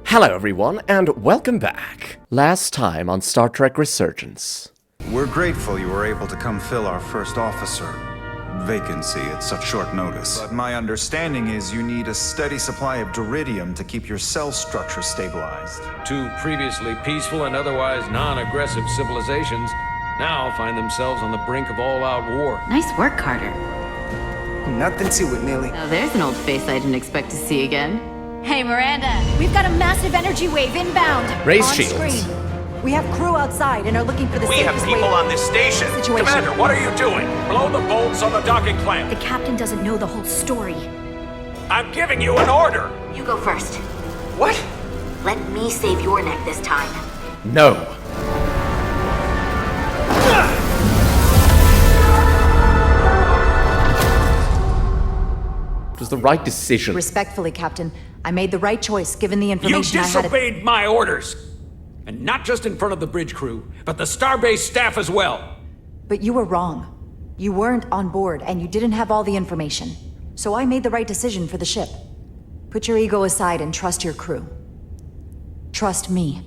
Hello everyone, and welcome back. Last time on Star Trek Resurgence. We're grateful you were able to come fill our first officer vacancy at such short notice. But my understanding is you need a steady supply of duridium to keep your cell structure stabilized. Two previously peaceful and otherwise non-aggressive civilizations now find themselves on the brink of all-out war. Nice work, Carter. Nothing to it, Millie. Now there's an old face I didn't expect to see again. Hey, Miranda. We've got a massive energy wave inbound. Raise on shields. screen. We have crew outside and are looking for the We have safest people way on this station. situation. Commander, what are you doing? Blow the bolts on the docking clamp. The captain doesn't know the whole story. I'm giving you an order. You go first. What? Let me save your neck this time. No. It was the right decision. Respectfully, Captain, I made the right choice given the You information I had. disobeyed my orders. And not just in front of the bridge crew, but the starbase staff as well. But you were wrong. You weren't on board and you didn't have all the information. So I made the right decision for the ship. Put your ego aside and trust your crew. Trust me.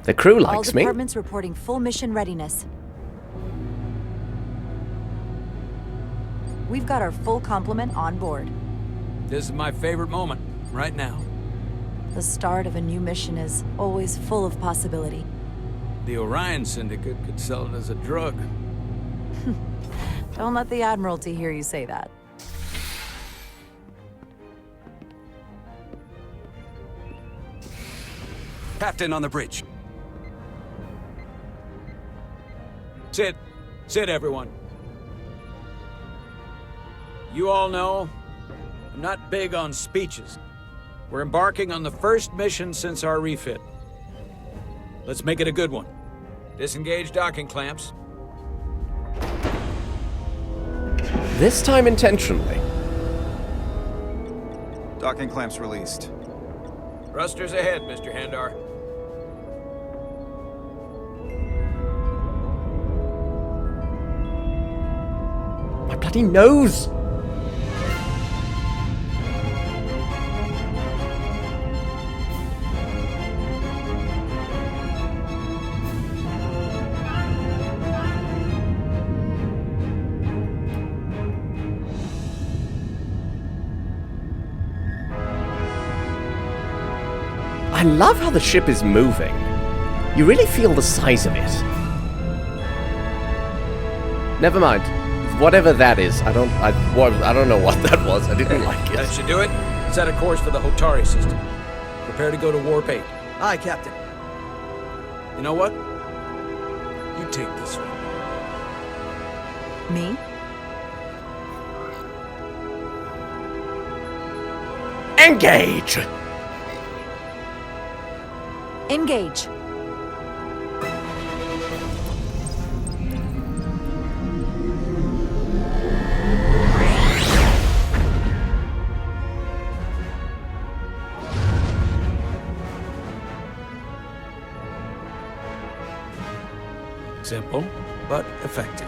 The crew All likes me. departments reporting full mission readiness. We've got our full complement on board. This is my favorite moment, right now. The start of a new mission is always full of possibility. The Orion Syndicate could sell it as a drug. Don't let the Admiralty hear you say that. Captain on the bridge. Sit, everyone. You all know, I'm not big on speeches. We're embarking on the first mission since our refit. Let's make it a good one. Disengage docking clamps. This time intentionally. Docking clamps released. Thrusters ahead, Mr. Handar. My bloody nose! I love how the ship is moving. You really feel the size of it. Never mind. Whatever that is, I don't know what that was. I didn't like That it. should do it. Set a course for the Hotari system. Prepare to go to Warp 8. Aye, Captain. You know what? You take this one. Me? Engage! Engage. Simple, but effective.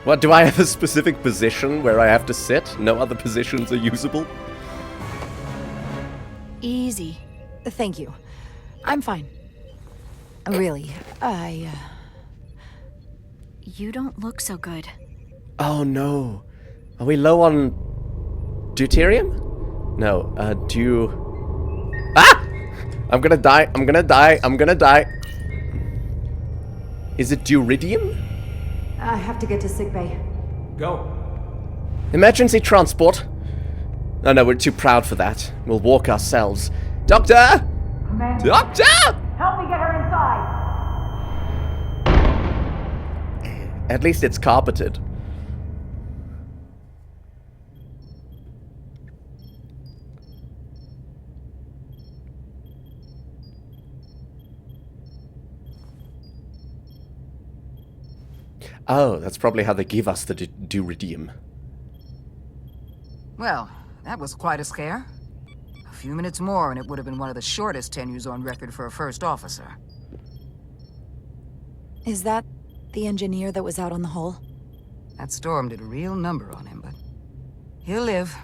What, do I have a specific position where I have to sit? No other positions are usable? Easy. Thank you. I'm fine. Really, You don't look so good. Oh no. Are we low on deuterium? No, Ah! I'm gonna die. I'm gonna die. I'm gonna die. Is it Duridium? I have to get to sickbay. Go. Emergency transport. Oh no, we're too proud for that. We'll walk ourselves. Doctor! Commander, Doctor! help me get her inside! At least it's carpeted. Oh, that's probably how they give us the Duridium. Well, that was quite a scare. A few minutes more and it would have been one of the shortest tenures on record for a first officer. Is that the engineer that was out on the hull? That storm did a real number on him, but he'll live.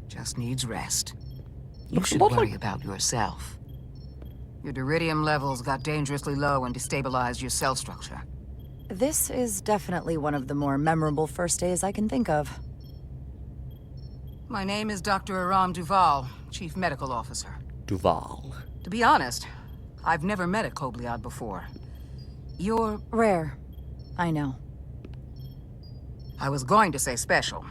Just needs rest. You Looks a should lot worry like- about yourself. Your duridium levels got dangerously low and destabilized your cell structure. This is definitely one of the more memorable first days I can think of. My name is Dr. Aram Duval, Chief Medical Officer. Duval. To be honest, I've never met a Kobliad before. You're... Rare. I know. I was going to say special.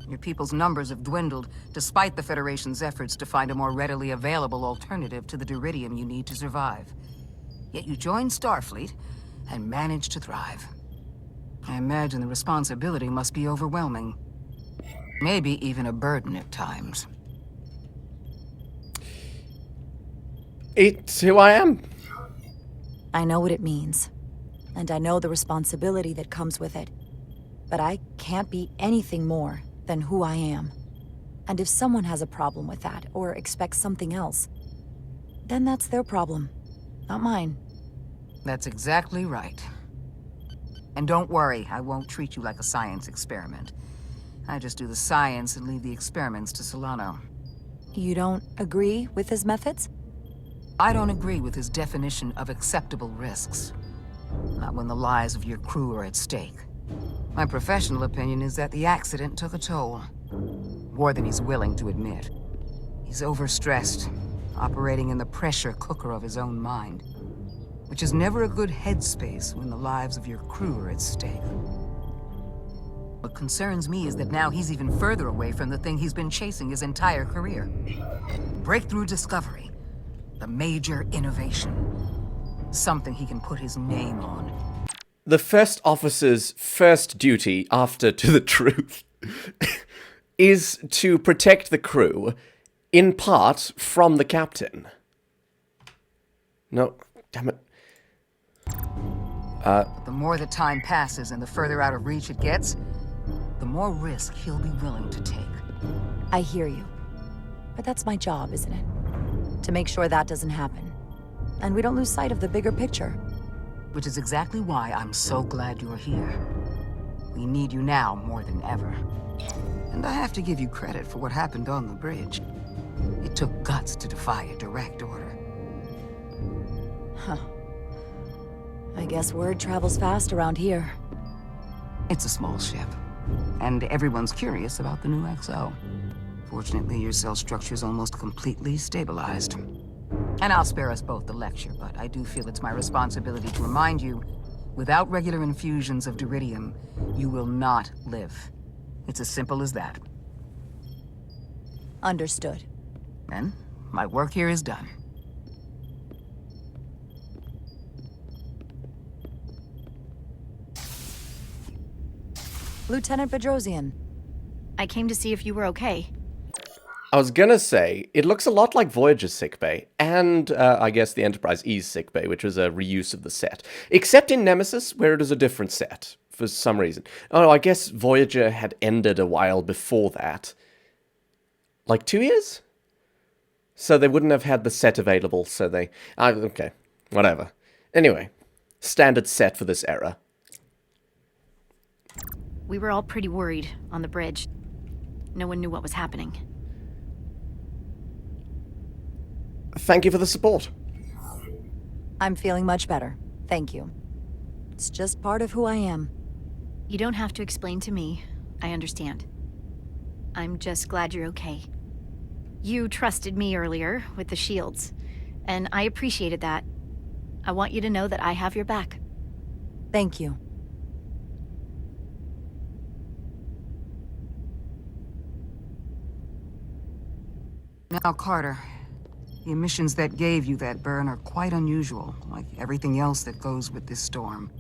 Your people's numbers have dwindled, despite the Federation's efforts to find a more readily available alternative to the duridium you need to survive. Yet you joined Starfleet, and managed to thrive. I imagine the responsibility must be overwhelming. Maybe even a burden at times. It's who I am. I know what it means. And I know the responsibility that comes with it. But I can't be anything more than who I am. And if someone has a problem with that, or expects something else, then that's their problem, not mine. That's exactly right. And don't worry, I won't treat you like a science experiment. I just do the science and leave the experiments to Solano. You don't agree with his methods? I don't agree with his definition of acceptable risks. Not when the lives of your crew are at stake. My professional opinion is that the accident took a toll. More than he's willing to admit. He's overstressed, operating in the pressure cooker of his own mind. Which is never a good headspace when the lives of your crew are at stake. What concerns me is that now he's even further away from the thing he's been chasing his entire career. Breakthrough discovery. The major innovation. Something he can put his name on. The first officer's first duty after To the Truth is to protect the crew, in part from the captain. No, damn it. The more the time passes and the further out of reach it gets, the more risk he'll be willing to take. I hear you. But that's my job, isn't it? To make sure that doesn't happen. And we don't lose sight of the bigger picture. Which is exactly why I'm so glad you're here. We need you now more than ever. And I have to give you credit for what happened on the bridge. It took guts to defy a direct order. Huh. I guess word travels fast around here. It's a small ship. And everyone's curious about the new XO. Fortunately, your cell structure's almost completely stabilized. And I'll spare us both the lecture, but I do feel it's my responsibility to remind you, without regular infusions of duridium, you will not live. It's as simple as that. Understood. Then, my work here is done. Lieutenant Bedrosian. I came to see if you were okay. I was gonna say, it looks a lot like Voyager's sickbay, and I guess the Enterprise E's sickbay, which was a reuse of the set. Except in Nemesis, where it is a different set, for some reason. Oh, I guess Voyager had ended a while before that. Like 2 years? So they wouldn't have had the set available, so they... okay, whatever. Anyway, standard set for this era. We were all pretty worried on the bridge. No one knew what was happening. Thank you for the support. I'm feeling much better. Thank you. It's just part of who I am. You don't have to explain to me. I understand. I'm just glad you're okay. You trusted me earlier with the shields, and I appreciated that. I want you to know that I have your back. Thank you. Now, Carter, the emissions that gave you that burn are quite unusual, like everything else that goes with this storm.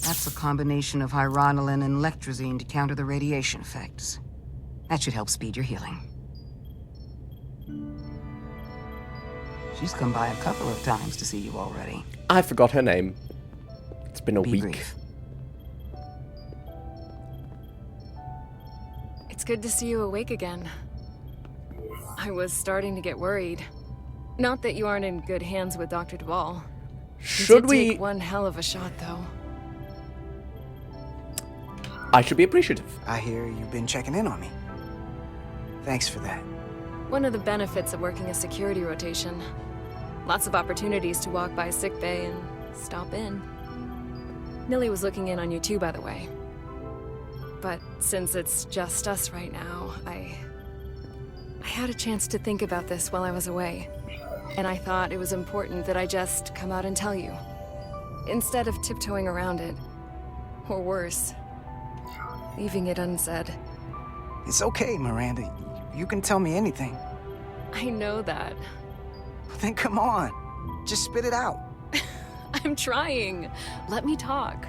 That's a combination of hyronolin and lectrozine to counter the radiation effects. That should help speed your healing. She's come by a couple of times to see you already. I forgot her name. It's been a Be week. brief. It's good to see you awake again. I was starting to get worried. Not that you aren't in good hands with Dr. Duvall. Should He did we... take one hell of a shot, though. I should be appreciative. I hear you've been checking in on me. Thanks for that. One of the benefits of working a security rotation. Lots of opportunities to walk by sickbay and stop in. Millie was looking in on you too, by the way. But since it's just us right now, I had a chance to think about this while I was away. And I thought it was important that I just come out and tell you. Instead of tiptoeing around it. Or worse, leaving it unsaid. It's okay, Miranda. You can tell me anything. I know that. Then come on. Just spit it out. I'm trying. Let me talk.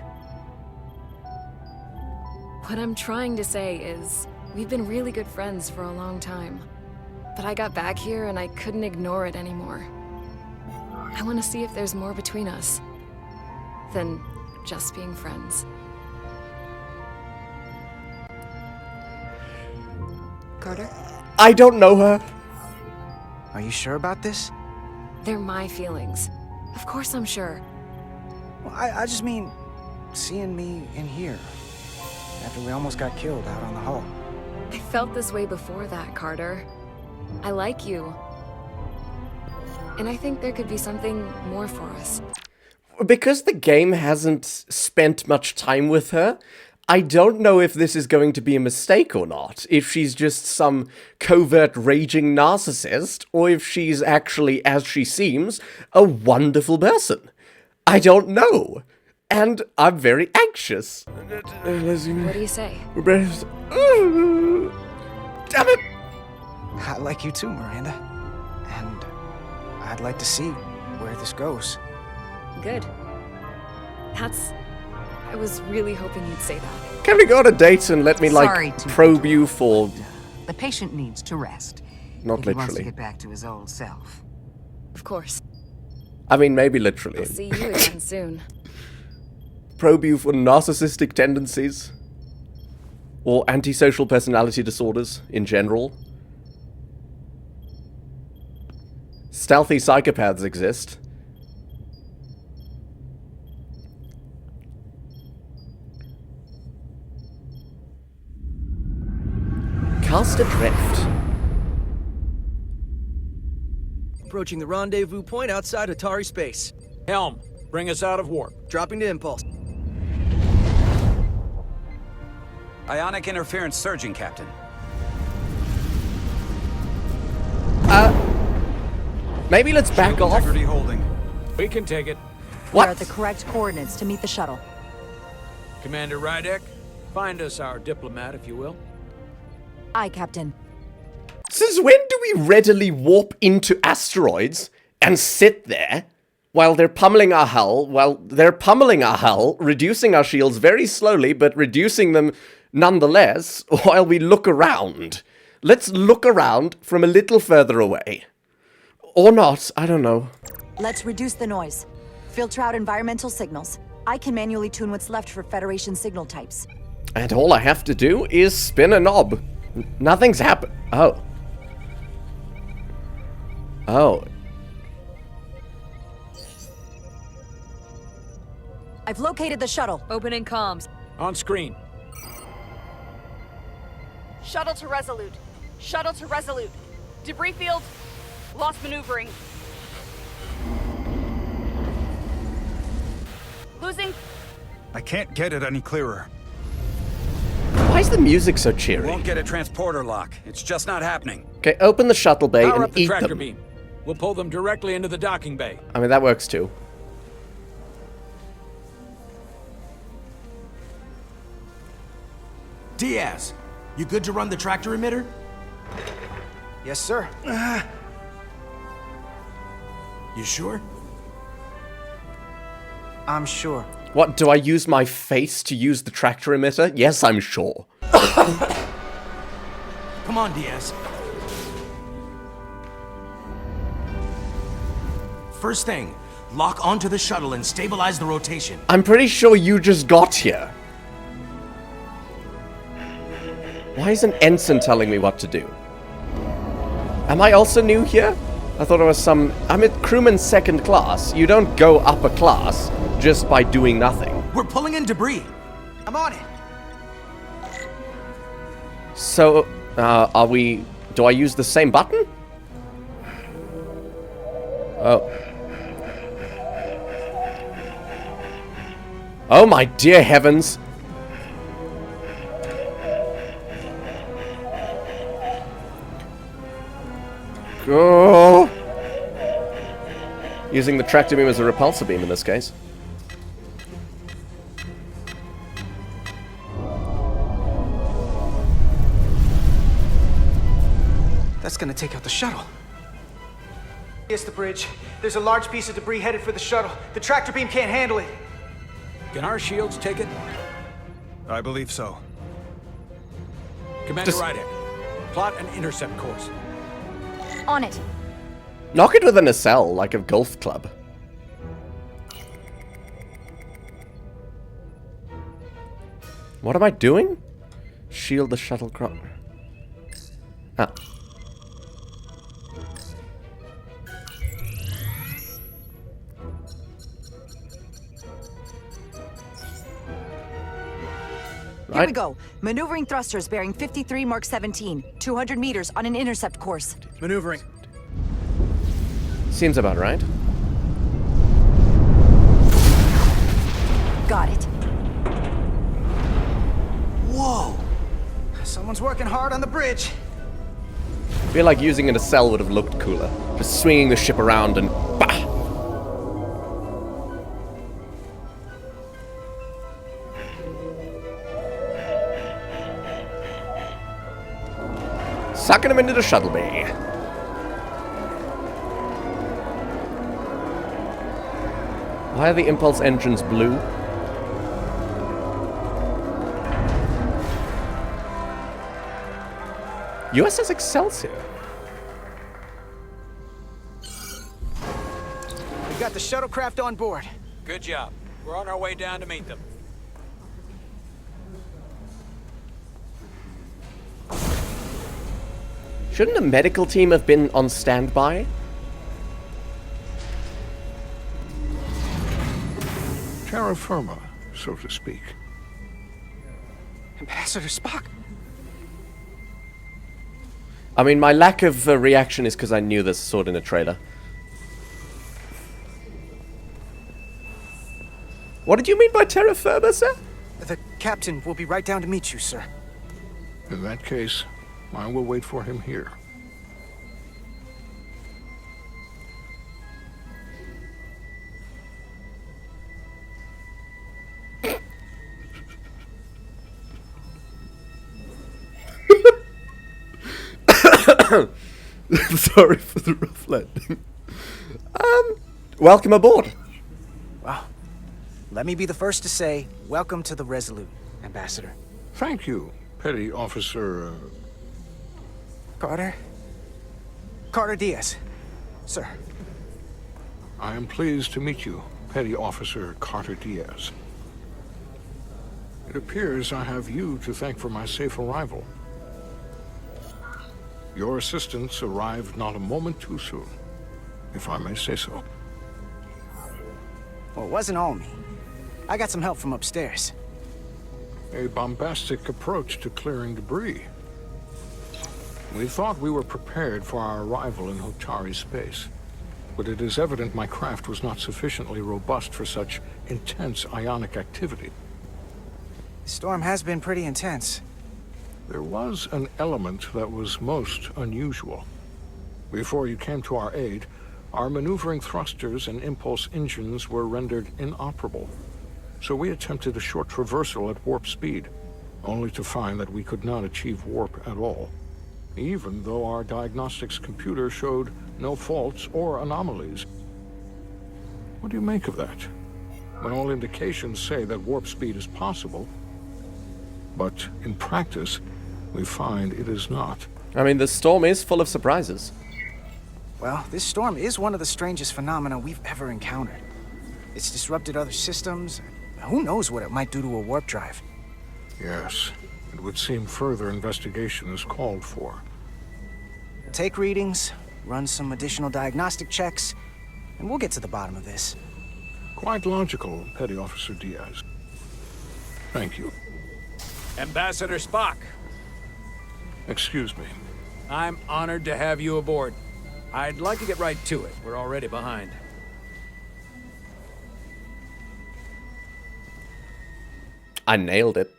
What I'm trying to say is, we've been really good friends for a long time. But I got back here and I couldn't ignore it anymore. I want to see if there's more between us than just being friends. Carter? I don't know her. Are you sure about this? They're my feelings. Of course I'm sure. Well, I just mean, seeing me in here. After we almost got killed out on the hull. I felt this way before that, Carter. I like you. And I think there could be something more for us. Because the game hasn't spent much time with her, I don't know if this is going to be a mistake or not. If she's just some covert raging narcissist, or if she's actually, as she seems, a wonderful person. I don't know. And I'm very anxious. What do you say? Damn it! I like you too, Miranda. And I'd like to see where this goes. Good. I was really hoping you'd say that. Can we go on a date and let me, Sorry like, to probe you for... The patient needs to rest. Not if he wants to literally. get back to his old self. Of course. I mean, maybe literally. I'll see you again soon. Probe you for narcissistic tendencies. Or antisocial personality disorders in general. Stealthy psychopaths exist. Cast adrift. Approaching the rendezvous point outside Hotari space. Helm, bring us out of warp. Dropping to impulse. Ionic interference surging, Captain. Maybe let's back off. Integrity holding. We can take it. We're at What? the correct coordinates to meet the shuttle. Commander Rydek, find us our diplomat, if you will. Aye, Captain. Since when do we readily warp into asteroids and sit there while they're pummeling our hull, reducing our shields very slowly, but reducing them nonetheless, while we look around? Let's look around from a little further away. Or not, I don't know. Let's reduce the noise. Filter out environmental signals. I can manually tune what's left for Federation signal types. And all I have to do is spin a knob. Nothing's happened. Oh. Oh. I've located the shuttle. Opening comms. On screen. Shuttle to Resolute. Shuttle to Resolute. Debris field. Lost maneuvering. Losing. I can't get it any clearer. Why is the music so cheery? Won't get a transporter lock. It's just not happening. Okay, open the shuttle bay Power and up the eat tractor them. beam. We'll pull them directly into the docking bay. I mean, that works too. Diaz, you good to run the tractor emitter? Yes, sir. You sure? I'm sure. What, do I use my face to use the tractor emitter? Yes, I'm sure. Come on, Diaz. First thing, lock onto the shuttle and stabilize the rotation. I'm pretty sure you just got here. Why is an ensign telling me what to do? Am I also new here? I thought I was some... I'm at crewman second class. You don't go up a class just by doing nothing. We're pulling in debris. I'm on it. So, are we... Do I use the same button? Oh. Oh my dear heavens. Go. Using the tractor beam as a repulsor beam in this case. That's gonna take out the shuttle. It's the bridge. There's a large piece of debris headed for the shuttle. The tractor beam can't handle it. Can our shields take it? I believe so. Commander Ryder, plot an intercept course. On it. Knock it with a nacelle, like a golf club. What am I doing? Shield the shuttlecraft. Ah. Here we go. Maneuvering thrusters bearing 53 Mark 17. 200 meters on an intercept course. Maneuvering. Seems about right. Got it. Whoa! Someone's working hard on the bridge. I feel like using a nacelle would have looked cooler. Just swinging the ship around and bah! Sucking him into the shuttle bay. Why are the impulse engines blue? USS Excelsior. We got the shuttlecraft on board. Good job. We're on our way down to meet them. Shouldn't a medical team have been on standby? Terra firma, so to speak. Ambassador Spock. I mean, my lack of reaction is because I knew this sort in a trailer. What did you mean by terra firma, sir? The captain will be right down to meet you, sir. In that case, I will wait for him here. Sorry for the rough landing. Welcome aboard. Well, let me be the first to say, welcome to the Resolute, Ambassador. Thank you, Petty Officer... Carter? Carter Diaz. Sir. I am pleased to meet you, Petty Officer Carter Diaz. It appears I have you to thank for my safe arrival. Your assistance arrived not a moment too soon, if I may say so. Well, it wasn't all me. I got some help from upstairs. A bombastic approach to clearing debris. We thought we were prepared for our arrival in Hotari space, but it is evident my craft was not sufficiently robust for such intense ionic activity. The storm has been pretty intense. There was an element that was most unusual. Before you came to our aid, our maneuvering thrusters and impulse engines were rendered inoperable. So we attempted a short traversal at warp speed, only to find that we could not achieve warp at all, even though our diagnostics computer showed no faults or anomalies. What do you make of that? When all indications say that warp speed is possible, but in practice, we find it is not. I mean, the storm is full of surprises. Well, this storm is one of the strangest phenomena we've ever encountered. It's disrupted other systems. Who knows what it might do to a warp drive? Yes, it would seem further investigation is called for. Take readings, run some additional diagnostic checks, and we'll get to the bottom of this. Quite logical, Petty Officer Diaz. Thank you. Ambassador Spock. Excuse me. I'm honored to have you aboard. I'd like to get right to it. We're already behind. I nailed it.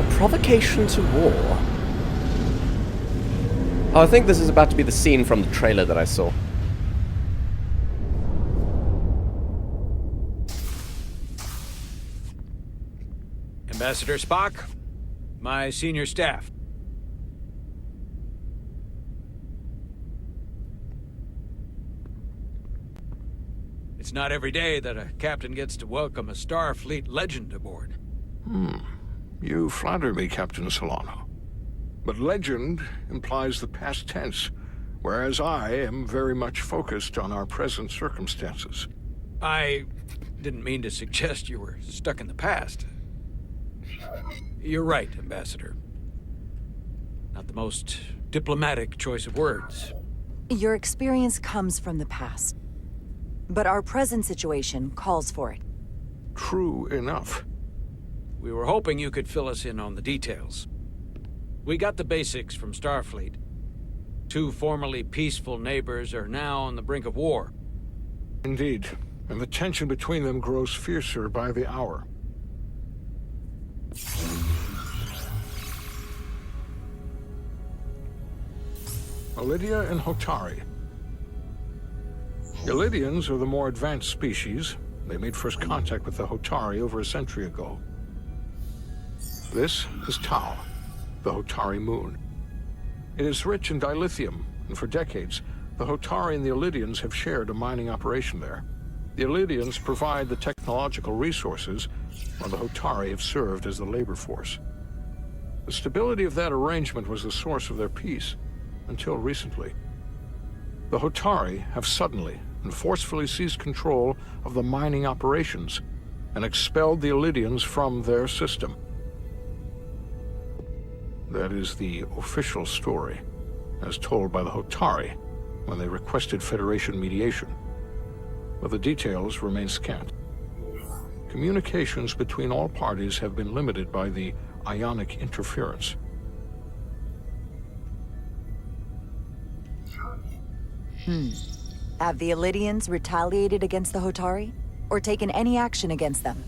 A provocation to war. Oh, I think this is about to be the scene from the trailer that I saw. Ambassador Spock, my senior staff. It's not every day that a captain gets to welcome a Starfleet legend aboard. You flatter me, Captain Solano. But legend implies the past tense, whereas I am very much focused on our present circumstances. I didn't mean to suggest you were stuck in the past. You're right, Ambassador. Not the most diplomatic choice of words. Your experience comes from the past. But our present situation calls for it. True enough. We were hoping you could fill us in on the details. We got the basics from Starfleet. Two formerly peaceful neighbors are now on the brink of war. Indeed, and the tension between them grows fiercer by the hour. Alydia and Hotari. The Alydians are the more advanced species. They made first contact with the Hotari over a century ago. This is Tau, the Hotari moon. It is rich in dilithium, and for decades, the Hotari and the Alydians have shared a mining operation there. The Alydians provide the technological resources, while the Hotari have served as the labor force. The stability of that arrangement was the source of their peace, until recently. The Hotari have suddenly and forcefully seized control of the mining operations and expelled the Alydians from their system. That is the official story, as told by the Hotari when they requested Federation mediation. But the details remain scant. Communications between all parties have been limited by the ionic interference. Have the Alydians retaliated against the Hotari? Or taken any action against them?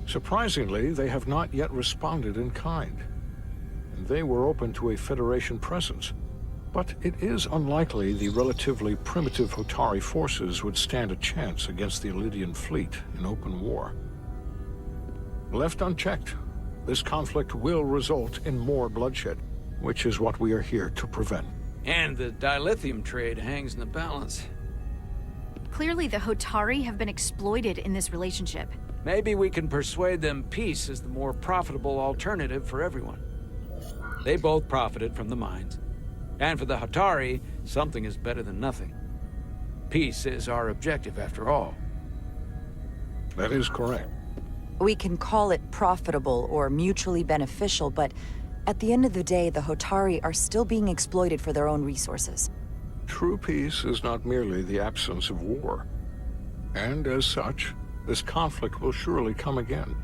Surprisingly, they have not yet responded in kind. And they were open to a Federation presence. But it is unlikely the relatively primitive Hotari forces would stand a chance against the Alydian fleet in open war. Left unchecked, this conflict will result in more bloodshed, which is what we are here to prevent. And the dilithium trade hangs in the balance. Clearly the Hotari have been exploited in this relationship. Maybe we can persuade them peace is the more profitable alternative for everyone. They both profited from the mines. And for the Hotari, something is better than nothing. Peace is our objective, after all. That is correct. We can call it profitable or mutually beneficial, but at the end of the day, the Hotari are still being exploited for their own resources. True peace is not merely the absence of war. And as such, this conflict will surely come again.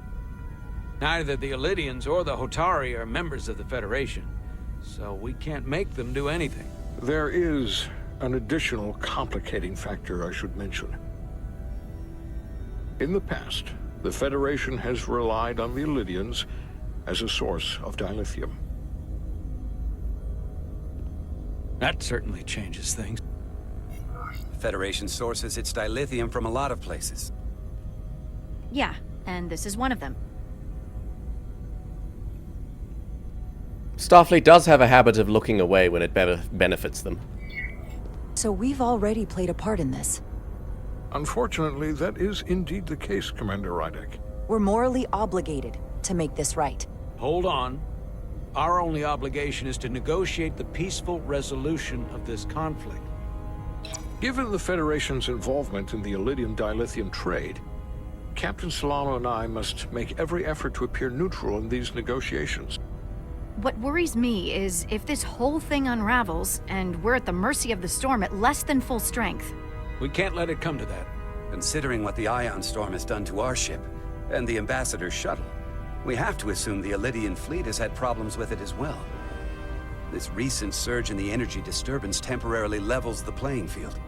Neither the Alydians or the Hotari are members of the Federation, so we can't make them do anything. There is an additional complicating factor I should mention. In the past, the Federation has relied on the Alydians as a source of dilithium. That certainly changes things. Federation sources its dilithium from a lot of places. Yeah, and this is one of them. Starfleet does have a habit of looking away when it benefits them. So we've already played a part in this. Unfortunately, that is indeed the case, Commander Rydek. We're morally obligated to make this right. Hold on. Our only obligation is to negotiate the peaceful resolution of this conflict. Given the Federation's involvement in the Alydian dilithium trade, Captain Solano and I must make every effort to appear neutral in these negotiations. What worries me is if this whole thing unravels, and we're at the mercy of the storm at less than full strength. We can't let it come to that. Considering what the Ion Storm has done to our ship, and the Ambassador's shuttle, we have to assume the Alydian fleet has had problems with it as well. This recent surge in the energy disturbance temporarily levels the playing field.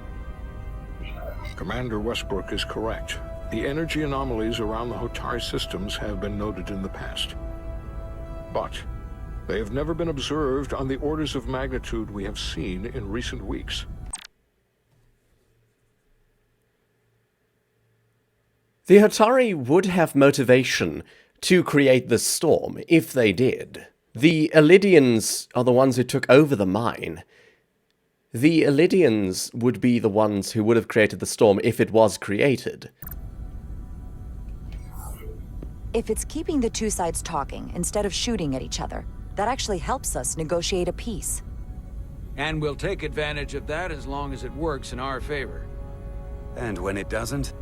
Commander Westbrook is correct. The energy anomalies around the Hotari systems have been noted in the past. But they have never been observed on the orders of magnitude we have seen in recent weeks. The Hotari would have motivation to create this storm if they did. The Alydians are the ones who took over the mine. The Alydians would be the ones who would have created the storm if it was created. If it's keeping the two sides talking instead of shooting at each other, that actually helps us negotiate a peace. And we'll take advantage of that as long as it works in our favor. And when it doesn't?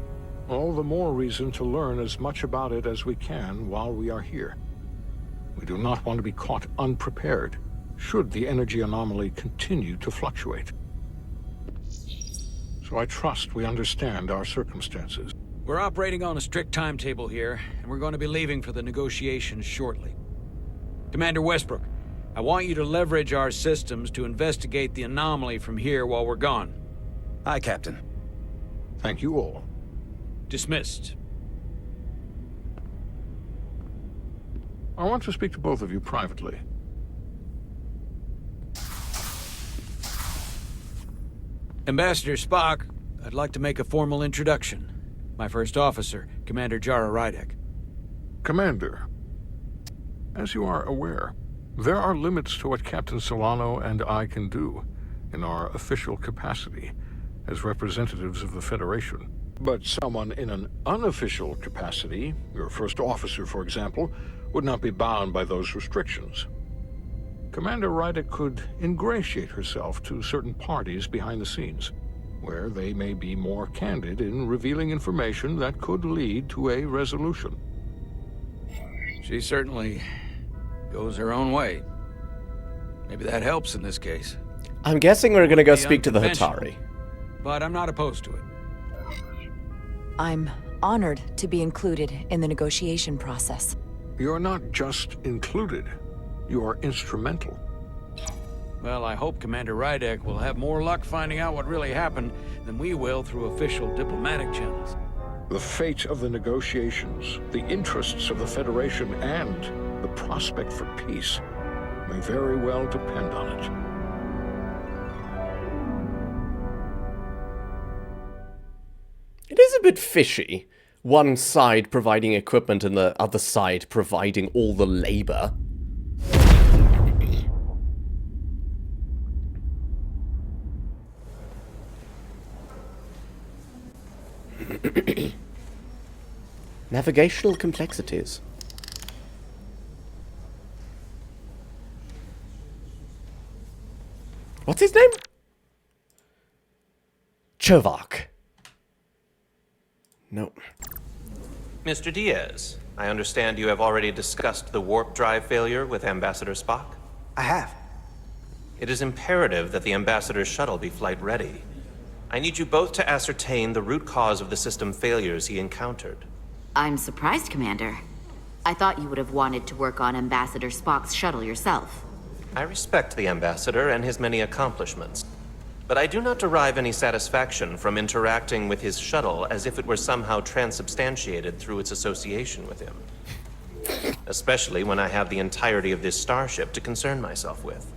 All the more reason to learn as much about it as we can while we are here. We do not want to be caught unprepared, should the energy anomaly continue to fluctuate. So I trust we understand our circumstances. We're operating on a strict timetable here, and we're going to be leaving for the negotiations shortly. Commander Westbrook, I want you to leverage our systems to investigate the anomaly from here while we're gone. Aye, Captain. Thank you all. Dismissed. I want to speak to both of you privately. Ambassador Spock, I'd like to make a formal introduction. My first officer, Commander Jara Rydek. Commander, as you are aware, there are limits to what Captain Solano and I can do in our official capacity as representatives of the Federation. But someone in an unofficial capacity, your first officer, for example, would not be bound by those restrictions. Commander Rydek could ingratiate herself to certain parties behind the scenes, where they may be more candid in revealing information that could lead to a resolution. She certainly goes her own way. Maybe that helps in this case. I'm guessing we're gonna go speak to the Hotari. But I'm not opposed to it. I'm honored to be included in the negotiation process. You're not just included, you are instrumental. Well, I hope Commander Rydek will have more luck finding out what really happened than we will through official diplomatic channels. The fate of the negotiations, the interests of the Federation, and the prospect for peace may very well depend on it. It is a bit fishy. One side providing equipment and the other side providing all the labor. Navigational complexities. What's his name? Chovak. No. Mr. Diaz, I understand you have already discussed the warp drive failure with Ambassador Spock? I have. It is imperative that the Ambassador's shuttle be flight ready. I need you both to ascertain the root cause of the system failures he encountered. I'm surprised, Commander. I thought you would have wanted to work on Ambassador Spock's shuttle yourself. I respect the Ambassador and his many accomplishments, but I do not derive any satisfaction from interacting with his shuttle as if it were somehow transubstantiated through its association with him. Especially when I have the entirety of this starship to concern myself with.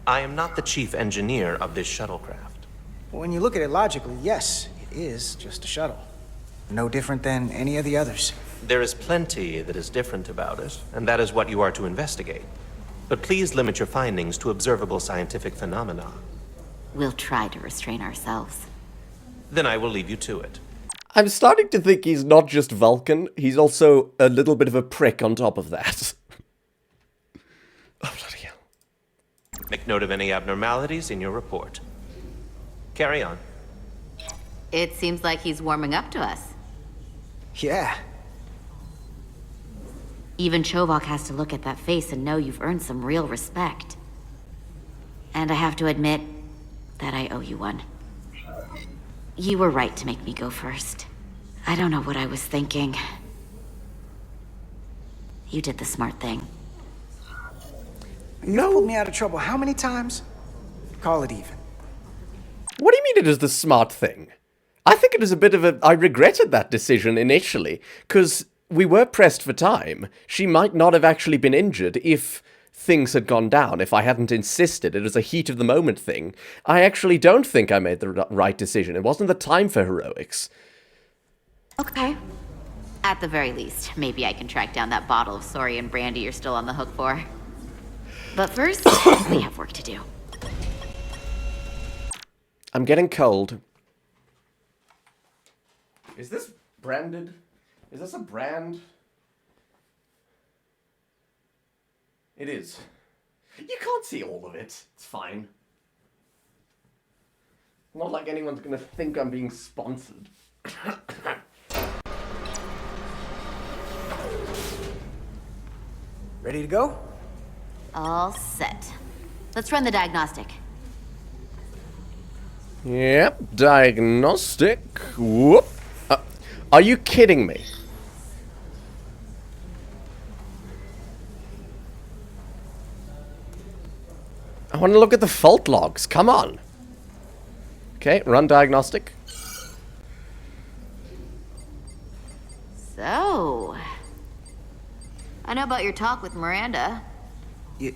I am not the chief engineer of this shuttlecraft. When you look at it logically, yes, it is just a shuttle. No different than any of the others. There is plenty that is different about it, and that is what you are to investigate. But please limit your findings to observable scientific phenomena. We'll try to restrain ourselves. Then I will leave you to it. I'm starting to think he's not just Vulcan, he's also a little bit of a prick on top of that. Oh, bloody hell. Make note of any abnormalities in your report. Carry on. It seems like he's warming up to us. Yeah. Even Chovok has to look at that face and know you've earned some real respect. And I have to admit that I owe you one. You were right to make me go first. I don't know what I was thinking. You did the smart thing. You pulled me out of trouble how many times? Call it even. What do you mean it is the smart thing? I think it is a bit of a... I regretted that decision initially, because we were pressed for time. She might not have actually been injured if things had gone down, if I hadn't insisted. It was a heat of the moment thing. I actually don't think I made the right decision. It wasn't the time for heroics. Okay. At the very least, maybe I can track down that bottle of Saurian brandy you're still on the hook for. But first, we have work to do. I'm getting cold. Is this branded? Is this a brand? It is. You can't see all of it. It's fine. Not like anyone's gonna think I'm being sponsored. Ready to go? All set. Let's run the diagnostic. Yep, diagnostic. Whoop. Are you kidding me? I want to look at the fault logs. Come on. Okay, run diagnostic. So... I know about your talk with Miranda. You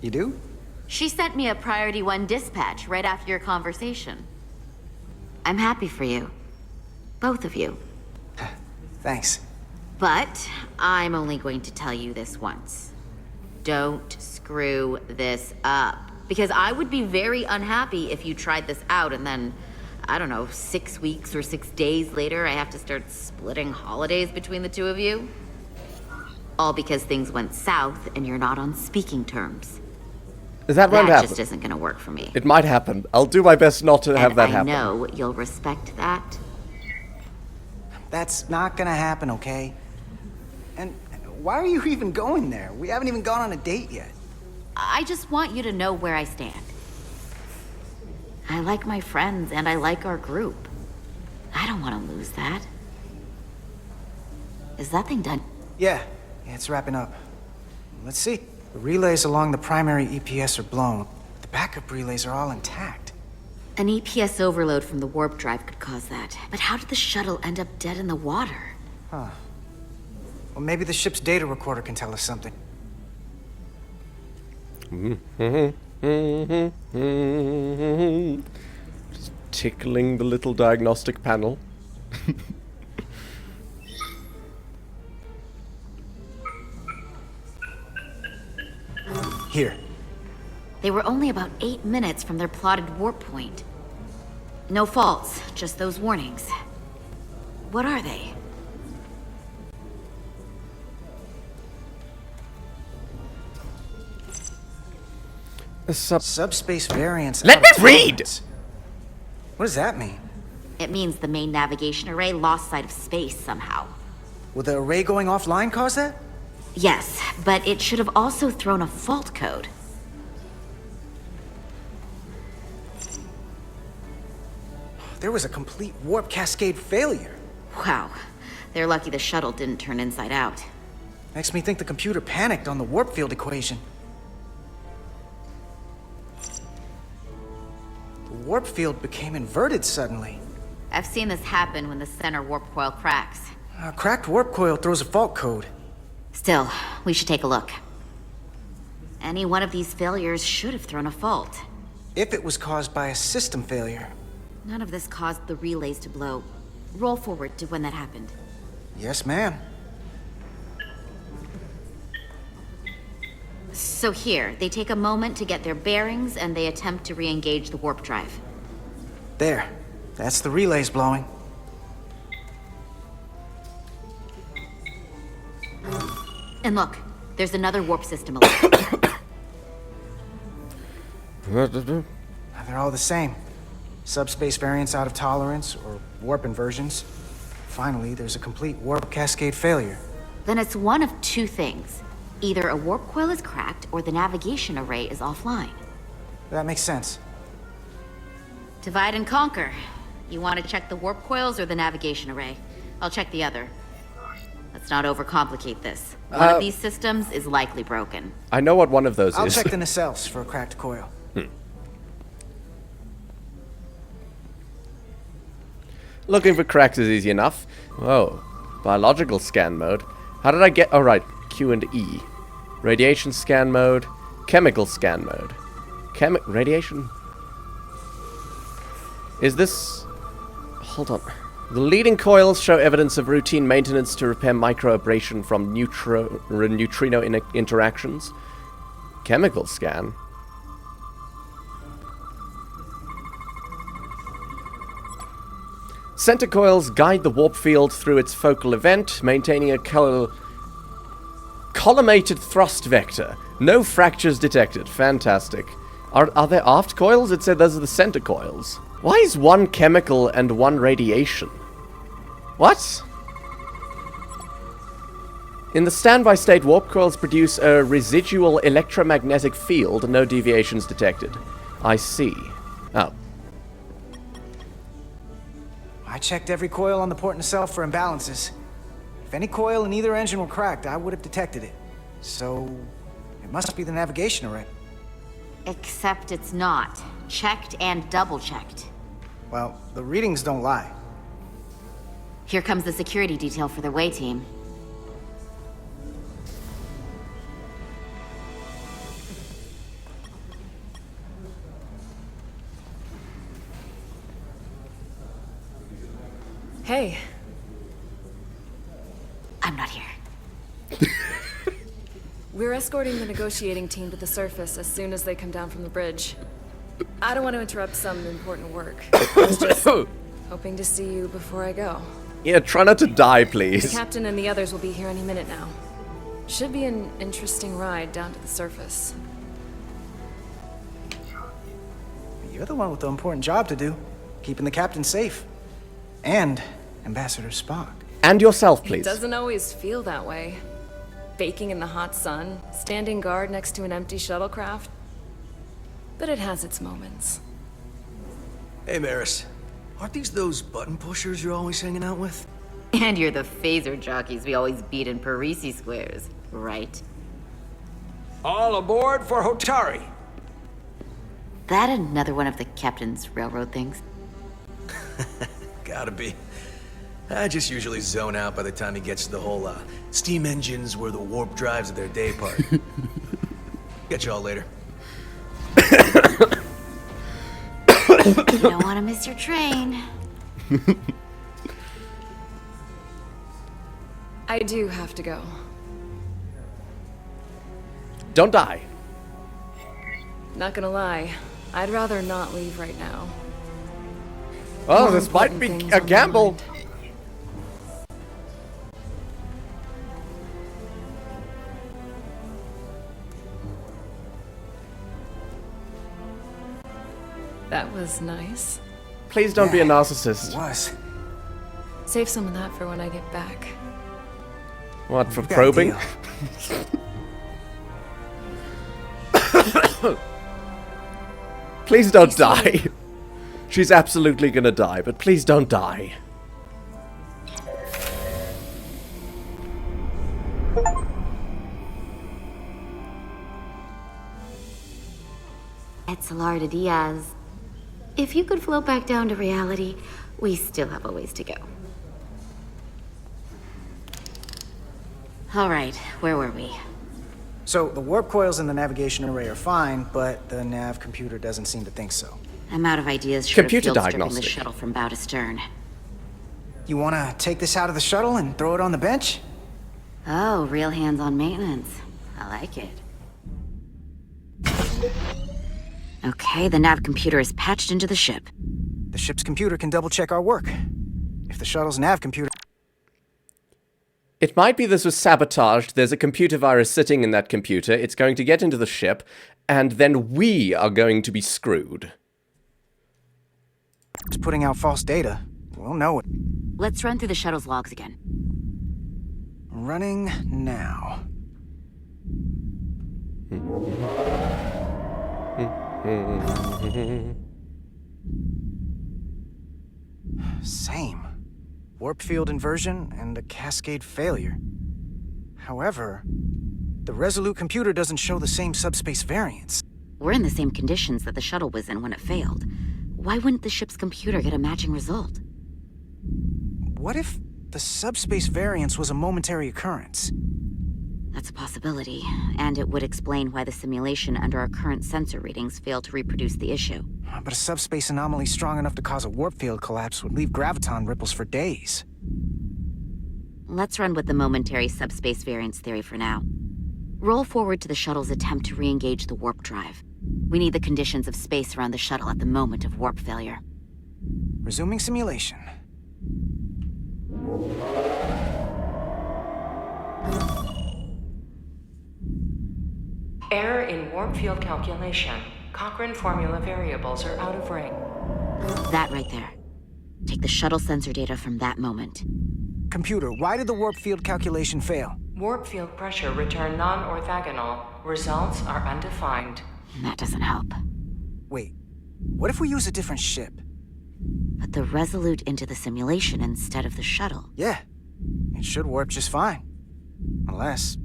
do? She sent me a Priority 1 dispatch right after your conversation. I'm happy for you. Both of you. Thanks. But I'm only going to tell you this once. Don't screw this up. Because I would be very unhappy if you tried this out and then, I don't know, 6 weeks or 6 days later, I have to start splitting holidays between the two of you. All because things went south and you're not on speaking terms. Is that going to happen? That just isn't going to work for me. It might happen. I'll do my best not to have that happen. I know you'll respect that. That's not gonna happen, okay? And why are you even going there? We haven't even gone on a date yet. I just want you to know where I stand. I like my friends and I like our group. I don't want to lose that. Is that thing done? Yeah, it's wrapping up. Let's see. The relays along the primary EPS are blown. The backup relays are all intact. An EPS overload from the warp drive could cause that. But how did the shuttle end up dead in the water? Huh. Well, maybe the ship's data recorder can tell us something. Just tickling the little diagnostic panel. Here. They were only about 8 minutes from their plotted warp point. No faults, just those warnings. What are they? Subspace variance. Let me read! What does that mean? It means the main navigation array lost sight of space somehow. Will the array going offline cause that? Yes, but it should have also thrown a fault code. There was a complete warp cascade failure. Wow. They're lucky the shuttle didn't turn inside out. Makes me think the computer panicked on the warp field equation. The warp field became inverted suddenly. I've seen this happen when the center warp coil cracks. A cracked warp coil throws a fault code. Still, we should take a look. Any one of these failures should have thrown a fault. If it was caused by a system failure. None of this caused the relays to blow. Roll forward to when that happened. Yes, ma'am. So here, they take a moment to get their bearings and they attempt to re-engage the warp drive. There. That's the relays blowing. And look, there's another warp system alert. They're all the same. Subspace variants out of tolerance, or warp inversions. Finally, there's a complete warp cascade failure. Then it's one of two things. Either a warp coil is cracked, or the navigation array is offline. That makes sense. Divide and conquer. You want to check the warp coils or the navigation array? I'll check the other. Let's not overcomplicate this. One of these systems is likely broken. I know what one of those I'll is. check the nacelles for a cracked coil. Looking for cracks is easy enough. Whoa. Biological scan mode. How did I get... Oh, right. Q and E. Radiation scan mode. Chemical scan mode. Radiation? Is this... Hold on. The leading coils show evidence of routine maintenance to repair microabrasion from neutrino interactions. Chemical scan? Center coils guide the warp field through its focal event, maintaining a collimated thrust vector. No fractures detected. Fantastic. Are there aft coils? It said those are the center coils. Why is one chemical and one radiation? What? In the standby state, warp coils produce a residual electromagnetic field, no deviations detected. I see. Oh. I checked every coil on the port nacelle for imbalances. If any coil in either engine were cracked, I would have detected it. So, it must be the navigation array. Except it's not. Checked and double-checked. Well, the readings don't lie. Here comes the security detail for the way team. Hey. I'm not here. We're escorting the negotiating team to the surface as soon as they come down from the bridge. I don't want to interrupt some important work. I was just hoping to see you before I go. Yeah, try not to die, please. The captain and the others will be here any minute now. Should be an interesting ride down to the surface. You're the one with the important job to do. Keeping the captain safe. And Ambassador Spock. And yourself, please. It doesn't always feel that way. Baking in the hot sun, standing guard next to an empty shuttlecraft. But it has its moments. Hey, Maris. Aren't these those button pushers you're always hanging out with? And you're the phaser jockeys we always beat in Parisi squares, right? All aboard for Hotari. That another one of the captain's railroad things? Gotta be. I just usually zone out by the time he gets to the whole, steam engines were the warp drives of their day part. Catch y'all later. You don't want to miss your train. I do have to go. Don't die. Not gonna lie, I'd rather not leave right now. Oh, this might be a gamble. That was nice. Please don't be a narcissist. It was. Save some of that for when I get back. What, for probing? Please don't die. She's absolutely gonna die, but please don't die. Etzelarda Diaz. If you could float back down to reality, we still have a ways to go. All right, where were we? So, the warp coils in the navigation array are fine, but the nav computer doesn't seem to think so. I'm out of ideas short of Computer field stripping the diagnostic. shuttle from bow to stern. You wanna take this out of the shuttle and throw it on the bench? Oh, real hands-on maintenance. I like it. Okay, the nav computer is patched into the ship. The ship's computer can double-check our work. If the shuttle's nav computer... It might be this was sabotaged. There's a computer virus sitting in that computer. It's going to get into the ship, and then we are going to be screwed. It's putting out false data. We'll know it. Let's run through the shuttle's logs again. Running now. Same. Warp field inversion and a cascade failure. However, the Resolute computer doesn't show the same subspace variance. We're in the same conditions that the shuttle was in when it failed. Why wouldn't the ship's computer get a matching result? What if the subspace variance was a momentary occurrence? That's a possibility, and it would explain why the simulation under our current sensor readings failed to reproduce the issue. But a subspace anomaly strong enough to cause a warp field collapse would leave graviton ripples for days. Let's run with the momentary subspace variance theory for now. Roll forward to the shuttle's attempt to re-engage the warp drive. We need the conditions of space around the shuttle at the moment of warp failure. Resuming simulation. Error in warp field calculation. Cochrane formula variables are out of ring. That right there. Take the shuttle sensor data from that moment. Computer, why did the warp field calculation fail? Warp field pressure returned non-orthogonal. Results are undefined. That doesn't help. Wait, what if we use a different ship? Put the Resolute into the simulation instead of the shuttle. Yeah, it should warp just fine. Unless...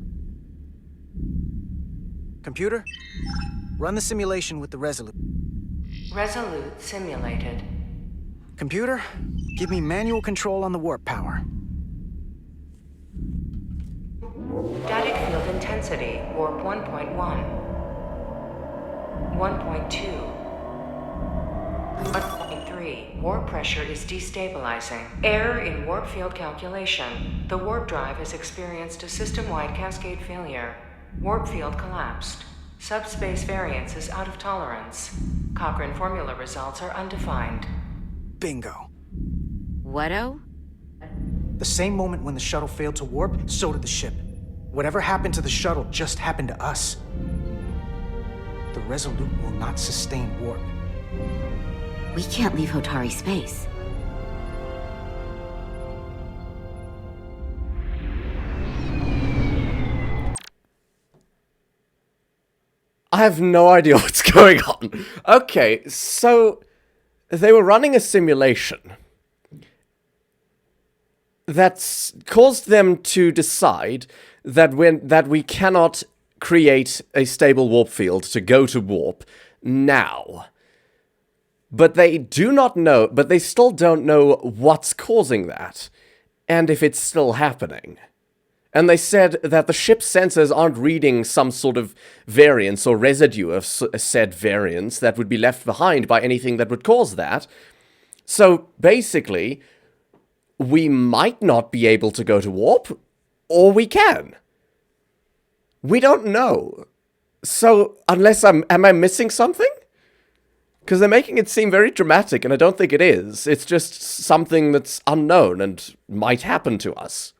Computer, run the simulation with the Resolute. Resolute simulated. Computer, give me manual control on the warp power. Static field intensity, warp 1.1. 1.2. 1.3. Warp pressure is destabilizing. Error in warp field calculation. The warp drive has experienced a system-wide cascade failure. Warp field collapsed. Subspace variance is out of tolerance. Cochrane formula results are undefined. Bingo. What-o? The same moment when the shuttle failed to warp, so did the ship. Whatever happened to the shuttle just happened to us. The Resolute will not sustain warp. We can't leave Hotari space. I have no idea what's going on. Okay, so they were running a simulation that's caused them to decide that we cannot create a stable warp field to go to warp now. But they still don't know what's causing that, and if it's still happening. And they said that the ship's sensors aren't reading some sort of variance or residue of said variance that would be left behind by anything that would cause that. So basically, we might not be able to go to warp, or we can. We don't know. So, unless am I missing something? Because they're making it seem very dramatic, and I don't think it is. It's just something that's unknown and might happen to us.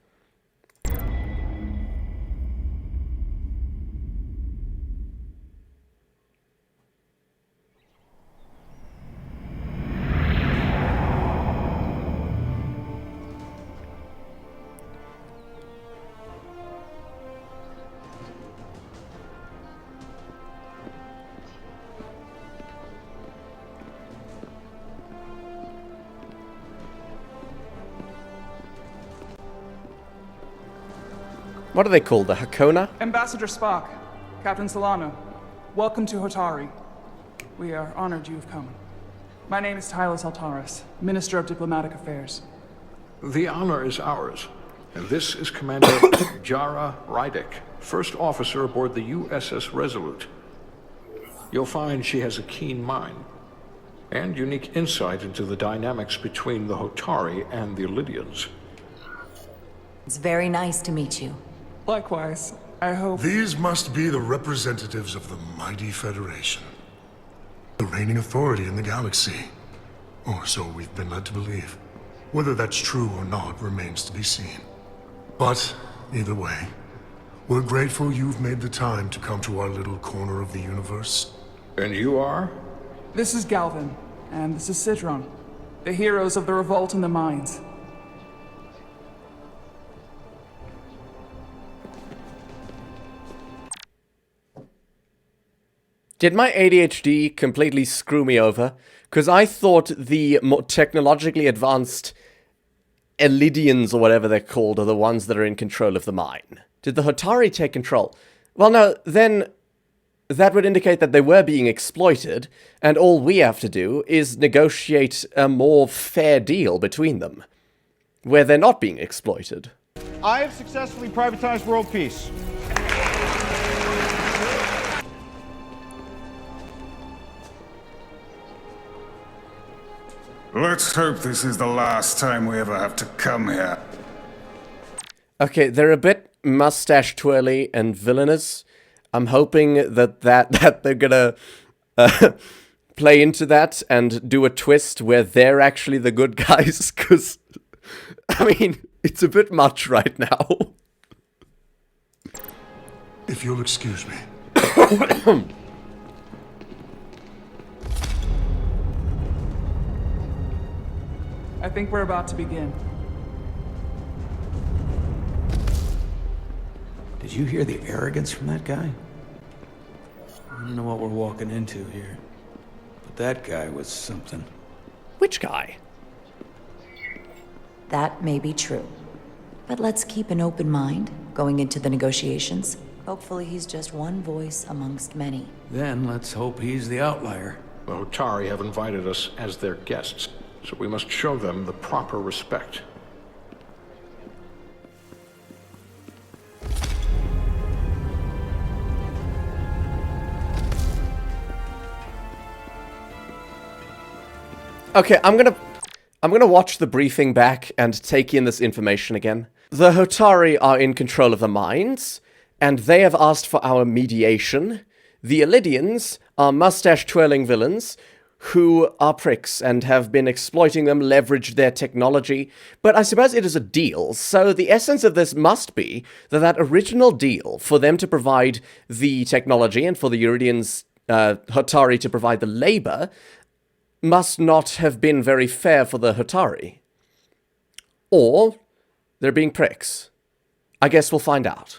What are they called? The Hakona? Ambassador Spock, Captain Solano, welcome to Hotari. We are honored you've come. My name is Tylos Altaris, Minister of Diplomatic Affairs. The honor is ours. And this is Commander Jara Rydick, first officer aboard the USS Resolute. You'll find she has a keen mind. and unique insight into the dynamics between the Hotari and the Alydians. It's very nice to meet you. Likewise. I hope... These must be the representatives of the mighty Federation. The reigning authority in the galaxy. Or so we've been led to believe. Whether that's true or not remains to be seen. But, either way, we're grateful you've made the time to come to our little corner of the universe. And you are? This is Galvin, and this is Citron, the heroes of the revolt in the mines. Did my ADHD completely screw me over? Because I thought the more technologically advanced Alydians, or whatever they're called, are the ones that are in control of the mine. Did the Hotari take control? Well, no, then that would indicate that they were being exploited, and all we have to do is negotiate a more fair deal between them, where they're not being exploited. I have successfully privatized world peace. Let's hope this is the last time we ever have to come here. Okay, they're a bit mustache twirly and villainous. I'm hoping that they're gonna play into that and do a twist where they're actually the good guys, because, I mean, it's a bit much right now. If you'll excuse me. I think we're about to begin. Did you hear the arrogance from that guy? I don't know what we're walking into here, but that guy was something. Which guy? That may be true. But let's keep an open mind going into the negotiations. Hopefully he's just one voice amongst many. Then let's hope he's the outlier. The Hotari have invited us as their guests, so we must show them the proper respect. Okay, I'm gonna watch the briefing back and take in this information again. The Hotari are in control of the mines, and they have asked for our mediation. The Alydians are mustache-twirling villains who are pricks and have been exploiting them, leveraged their technology. But I suppose it is a deal, so the essence of this must be that original deal for them to provide the technology and for the Alydians, Hotari to provide the labor, must not have been very fair for the Hotari. Or they're being pricks. I guess we'll find out.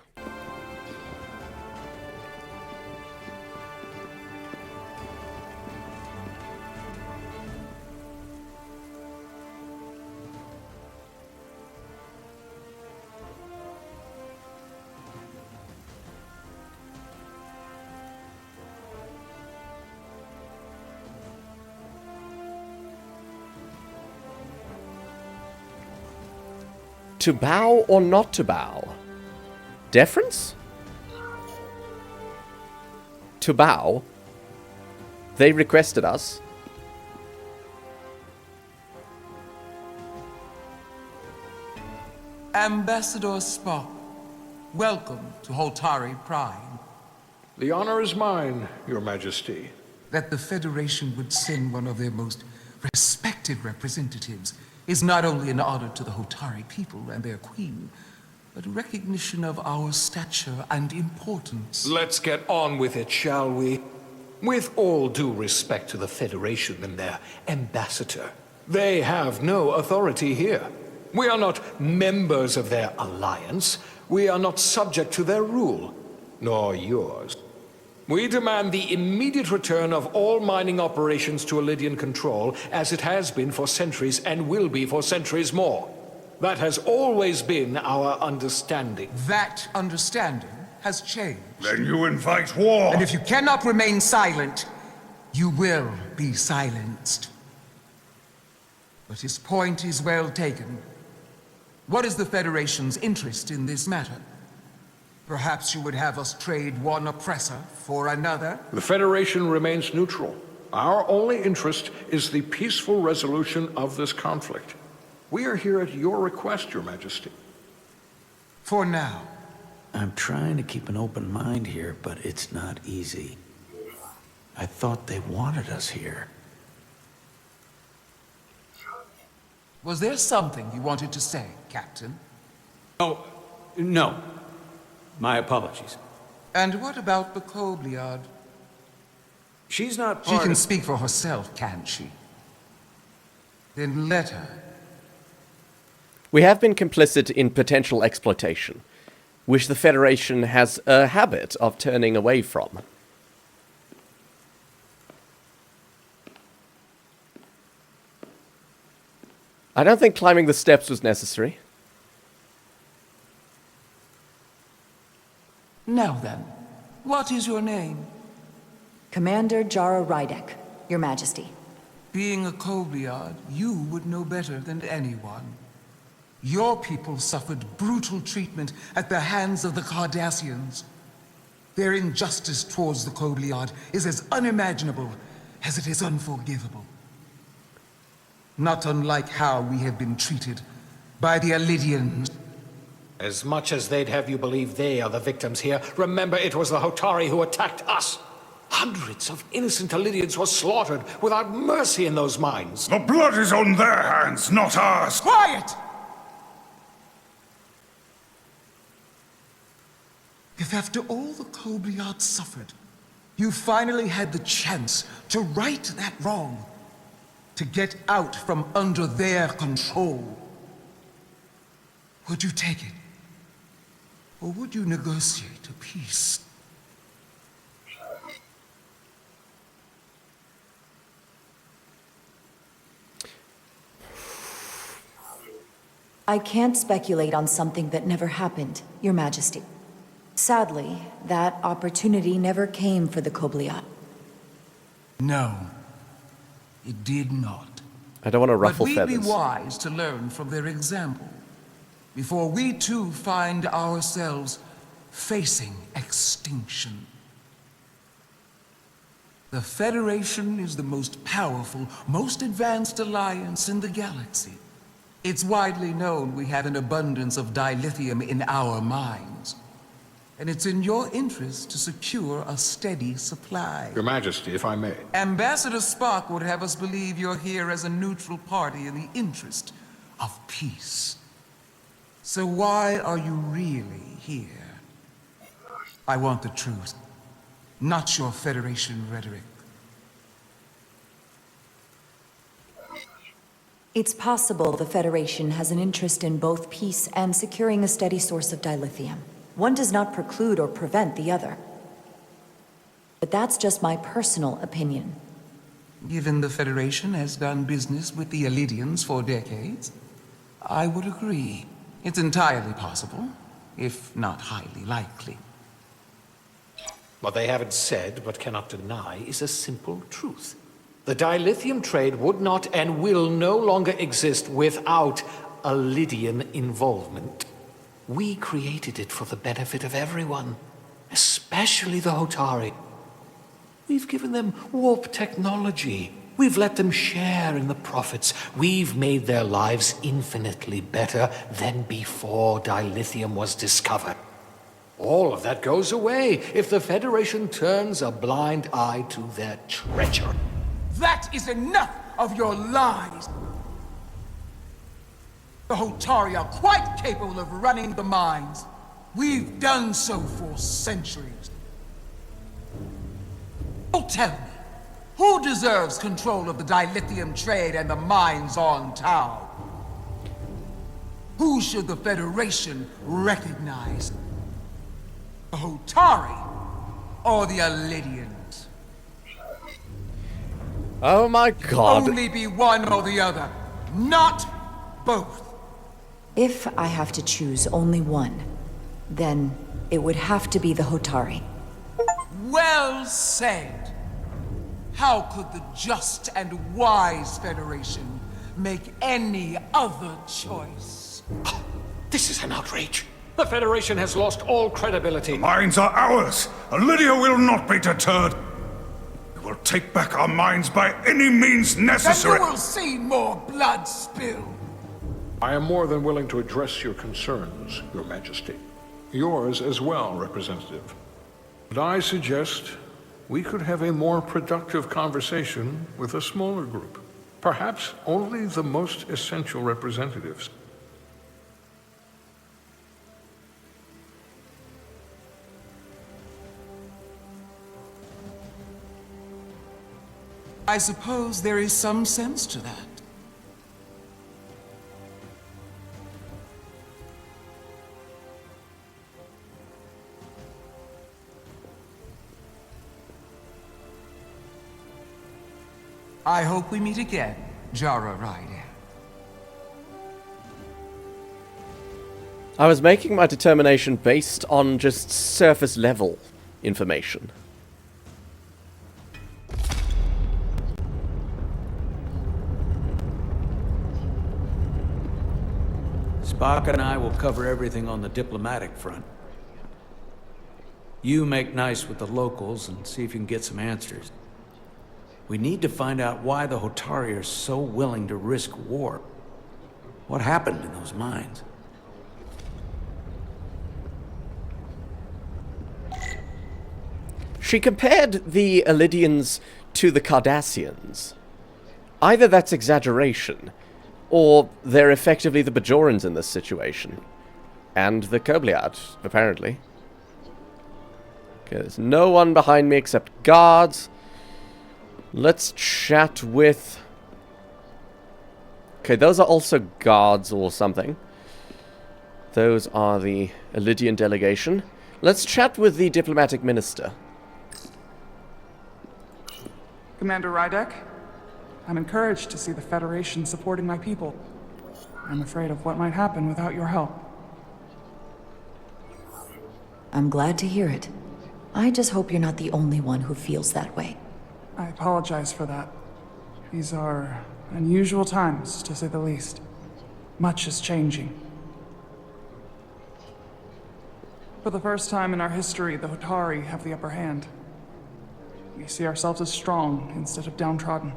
To bow or not to bow? Deference? To bow? They requested us. Ambassador Spock, welcome to Hotari Prime. The honor is mine, Your Majesty. That the Federation would send one of their most respected representatives is not only an honor to the Hotari people and their queen, but a recognition of our stature and importance. Let's get on with it, shall we? With all due respect to the Federation and their ambassador, they have no authority here. We are not members of their alliance. We are not subject to their rule, nor yours. We demand the immediate return of all mining operations to Alydian control, as it has been for centuries and will be for centuries more. That has always been our understanding. That understanding has changed. Then you invite war! And if you cannot remain silent, you will be silenced. But his point is well taken. What is the Federation's interest in this matter? Perhaps you would have us trade one oppressor for another? The Federation remains neutral. Our only interest is the peaceful resolution of this conflict. We are here at your request, Your Majesty. For now. I'm trying to keep an open mind here, but it's not easy. I thought they wanted us here. Was there something you wanted to say, Captain? Oh, no. My apologies. And what about the Kobliad? She's not She part can of... speak for herself, can't she? Then let her. We have been complicit in potential exploitation, which the Federation has a habit of turning away from. I don't think climbing the steps was necessary. Now then, what is your name? Commander Jara Rydek, Your Majesty. Being a Kobliad, you would know better than anyone. Your people suffered brutal treatment at the hands of the Cardassians. Their injustice towards the Kobliad is as unimaginable as it is unforgivable. Not unlike how we have been treated by the Alydians. As much as they'd have you believe they are the victims here, remember it was the Hotari who attacked us. Hundreds of innocent Alydians were slaughtered without mercy in those mines. The blood is on their hands, not ours. Quiet! If after all the Kobliad suffered, you finally had the chance to right that wrong, to get out from under their control, would you take it? Or would you negotiate a peace? I can't speculate on something that never happened, Your Majesty. Sadly, that opportunity never came for the Kobliad. No, it did not. I don't want to ruffle but feathers. We'd be wise to learn from their example, before we too find ourselves facing extinction. The Federation is the most powerful, most advanced alliance in the galaxy. It's widely known we have an abundance of dilithium in our mines. And it's in your interest to secure a steady supply. Your Majesty, if I may. Ambassador Spock would have us believe you're here as a neutral party in the interest of peace. So why are you really here? I want the truth, not your Federation rhetoric. It's possible the Federation has an interest in both peace and securing a steady source of dilithium. One does not preclude or prevent the other. But that's just my personal opinion. Given the Federation has done business with the Alydians for decades, I would agree. It's entirely possible, if not highly likely. What they haven't said, but cannot deny, is a simple truth. The dilithium trade would not and will no longer exist without Alydian involvement. We created it for the benefit of everyone, especially the Hotari. We've given them warp technology. We've let them share in the profits. We've made their lives infinitely better than before dilithium was discovered. All of that goes away if the Federation turns a blind eye to their treachery. That is enough of your lies! The Hotari are quite capable of running the mines. We've done so for centuries. Oh, tell me, who deserves control of the dilithium trade and the mines on Tau? Who should the Federation recognize? The Hotari or the Alydians? Oh my god. Only be one or the other, not both. If I have to choose only one, then it would have to be the Hotari. Well said. How could the just and wise Federation make any other choice? This is an outrage. The Federation has lost all credibility. The mines are ours. Lydia will not be deterred. We will take back our minds by any means necessary. And you will see more blood spilled. I am more than willing to address your concerns, Your Majesty. Yours as well, Representative. But I suggest we could have a more productive conversation with a smaller group. Perhaps only the most essential representatives. I suppose there is some sense to that. I hope we meet again, Jara Ryder. I was making my determination based on just surface level information. Spock and I will cover everything on the diplomatic front. You make nice with the locals and see if you can get some answers. We need to find out why the Hotari are so willing to risk war. What happened in those mines? She compared the Alydians to the Cardassians. Either that's exaggeration, or they're effectively the Bajorans in this situation. And the Kobliad, apparently. Okay, there's no one behind me except guards. Let's chat with... Okay, those are also guards or something. Those are the Alydian delegation. Let's chat with the diplomatic minister. Commander Rydek, I'm encouraged to see the Federation supporting my people. I'm afraid of what might happen without your help. I'm glad to hear it. I just hope you're not the only one who feels that way. I apologize for that. These are unusual times, to say the least. Much is changing. For the first time in our history, the Hotari have the upper hand. We see ourselves as strong instead of downtrodden.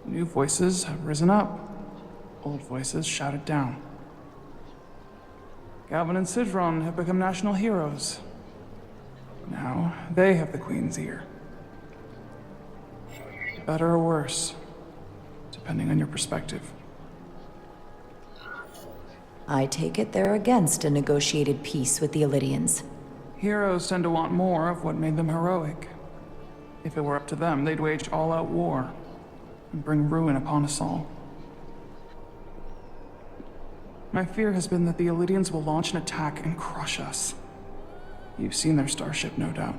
New voices have risen up. Old voices shouted down. Galvin and Sidron have become national heroes. Now, they have the Queen's ear. Better or worse, depending on your perspective. I take it they're against a negotiated peace with the Alydians. Heroes tend to want more of what made them heroic. If it were up to them, they'd wage all-out war and bring ruin upon us all. My fear has been that the Alydians will launch an attack and crush us. You've seen their starship, no doubt.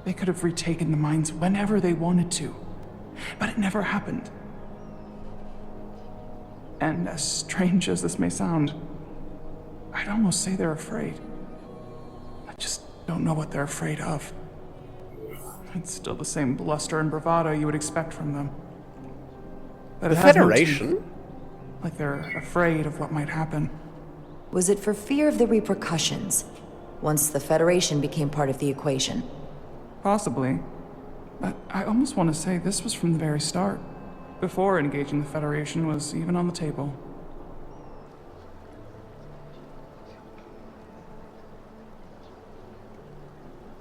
They could have retaken the mines whenever they wanted to, but it never happened. And as strange as this may sound, I'd almost say they're afraid. I just don't know what they're afraid of. It's still the same bluster and bravado you would expect from them. But the Federation? No teeth, like they're afraid of what might happen. Was it for fear of the repercussions, once the Federation became part of the equation? Possibly. But I almost want to say this was from the very start. Before engaging the Federation was even on the table.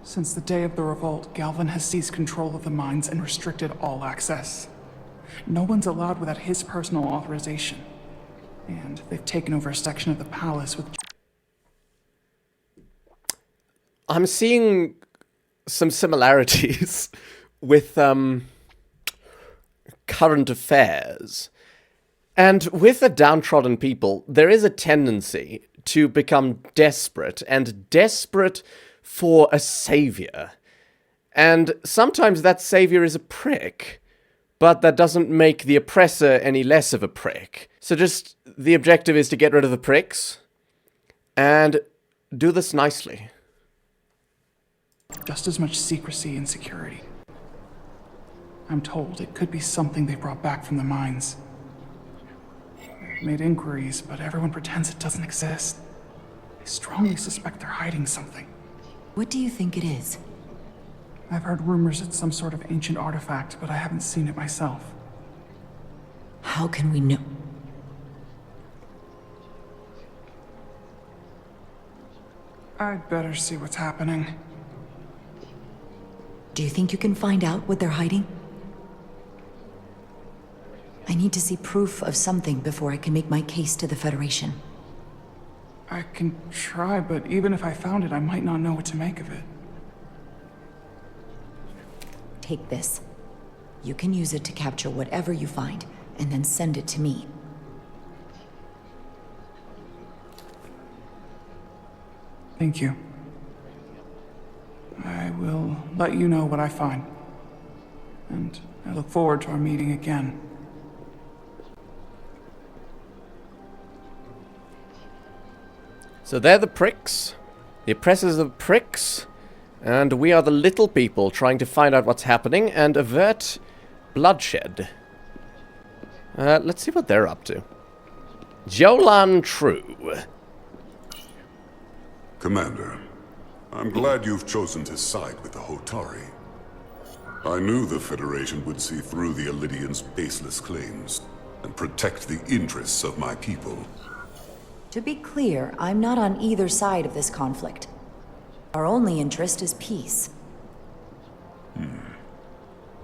Since the day of the revolt, Galvin has seized control of the mines and restricted all access. No one's allowed without his personal authorization. And they've taken over a section of the palace with... I'm seeing some similarities with, current affairs. And with the downtrodden people, there is a tendency to become desperate, and desperate for a savior. And sometimes that savior is a prick, but that doesn't make the oppressor any less of a prick. So just, the objective is to get rid of the pricks, and do this nicely. Just as much secrecy and security. I'm told it could be something they brought back from the mines. I've made inquiries, but everyone pretends it doesn't exist. I strongly suspect they're hiding something. What do you think it is? I've heard rumors it's some sort of ancient artifact, but I haven't seen it myself. How can we know? I'd better see what's happening. Do you think you can find out what they're hiding? I need to see proof of something before I can make my case to the Federation. I can try, but even if I found it, I might not know what to make of it. Take this. You can use it to capture whatever you find, and then send it to me. Thank you. I will let you know what I find. And I look forward to our meeting again. So they're the pricks. The oppressors are the pricks. And we are the little people trying to find out what's happening and avert bloodshed. Let's see what they're up to. Jolan True. Commander, I'm glad you've chosen to side with the Hotari. I knew the Federation would see through the Alydians' baseless claims and protect the interests of my people. To be clear, I'm not on either side of this conflict. Our only interest is peace.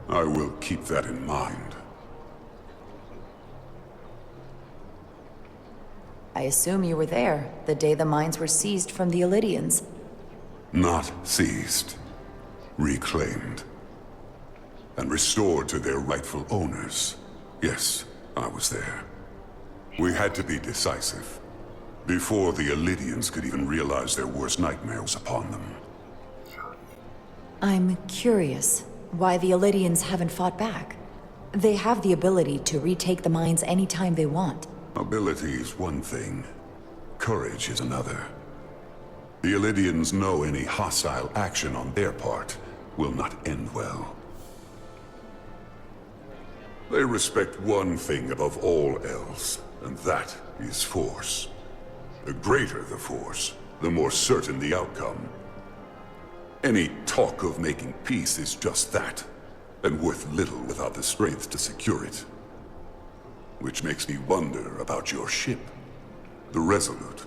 I will keep that in mind. I assume you were there, the day the mines were seized from the Alydians. Not seized. Reclaimed. And restored to their rightful owners. Yes, I was there. We had to be decisive. Before the Alydians could even realize their worst nightmare was upon them. I'm curious why the Alydians haven't fought back. They have the ability to retake the mines anytime they want. Ability is one thing. Courage is another. The Alydians know any hostile action on their part will not end well. They respect one thing above all else, and that is force. The greater the force, the more certain the outcome. Any talk of making peace is just that, and worth little without the strength to secure it. Which makes me wonder about your ship, the Resolute.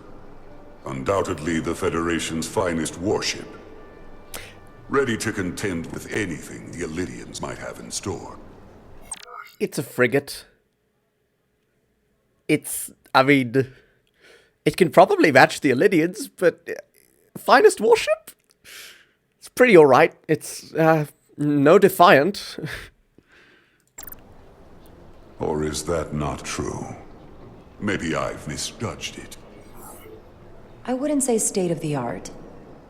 Undoubtedly the Federation's finest warship. Ready to contend with anything the Alydians might have in store. It's a frigate. I mean, it can probably match the Alydians, but finest warship? It's pretty alright. It's, no Defiant. Or is that not true? Maybe I've misjudged it. I wouldn't say state-of-the-art,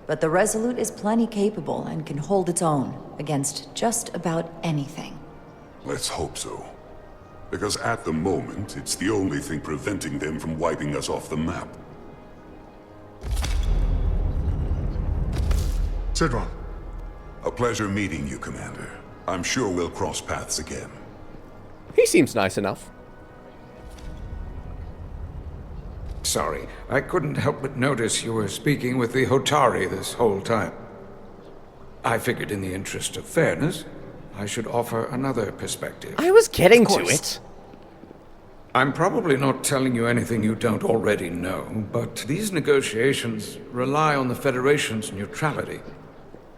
but the Resolute is plenty capable and can hold its own against just about anything. Let's hope so. Because at the moment, it's the only thing preventing them from wiping us off the map. Sidron. A pleasure meeting you, Commander. I'm sure we'll cross paths again. He seems nice enough. Sorry, I couldn't help but notice you were speaking with the Hotari this whole time. I figured in the interest of fairness, I should offer another perspective. I was getting to it. I'm probably not telling you anything you don't already know, but these negotiations rely on the Federation's neutrality,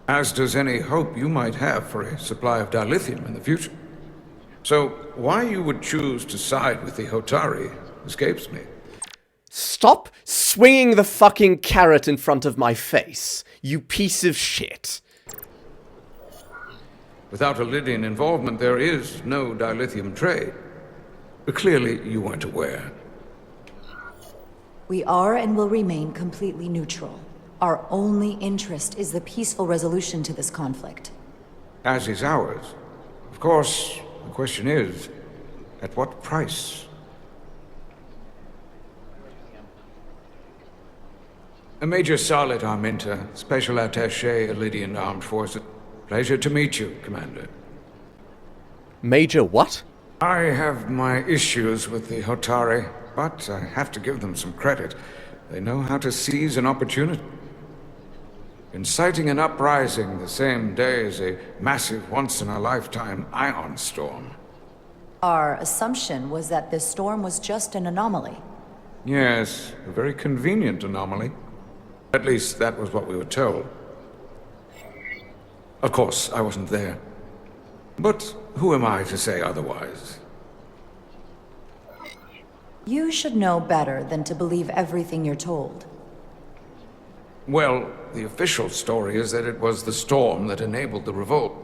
as does any hope you might have for a supply of dilithium in the future. So, why you would choose to side with the Hotari escapes me. Stop swinging the fucking carrot in front of my face, you piece of shit. Without Alydian involvement, there is no dilithium trade. But clearly, you weren't aware. We are and will remain completely neutral. Our only interest is the peaceful resolution to this conflict. As is ours. Of course, the question is, at what price? Major Salit Arminta, Special Attaché, Alydian Armed Forces. Pleasure to meet you, Commander. Major what? I have my issues with the Hotari, but I have to give them some credit. They know how to seize an opportunity. inciting an uprising the same day as a massive once-in-a-lifetime ion storm. Our assumption was that this storm was just an anomaly. Yes, a very convenient anomaly. At least that was what we were told. Of course, I wasn't there. But who am I to say otherwise? You should know better than to believe everything you're told. Well, the official story is that it was the storm that enabled the revolt.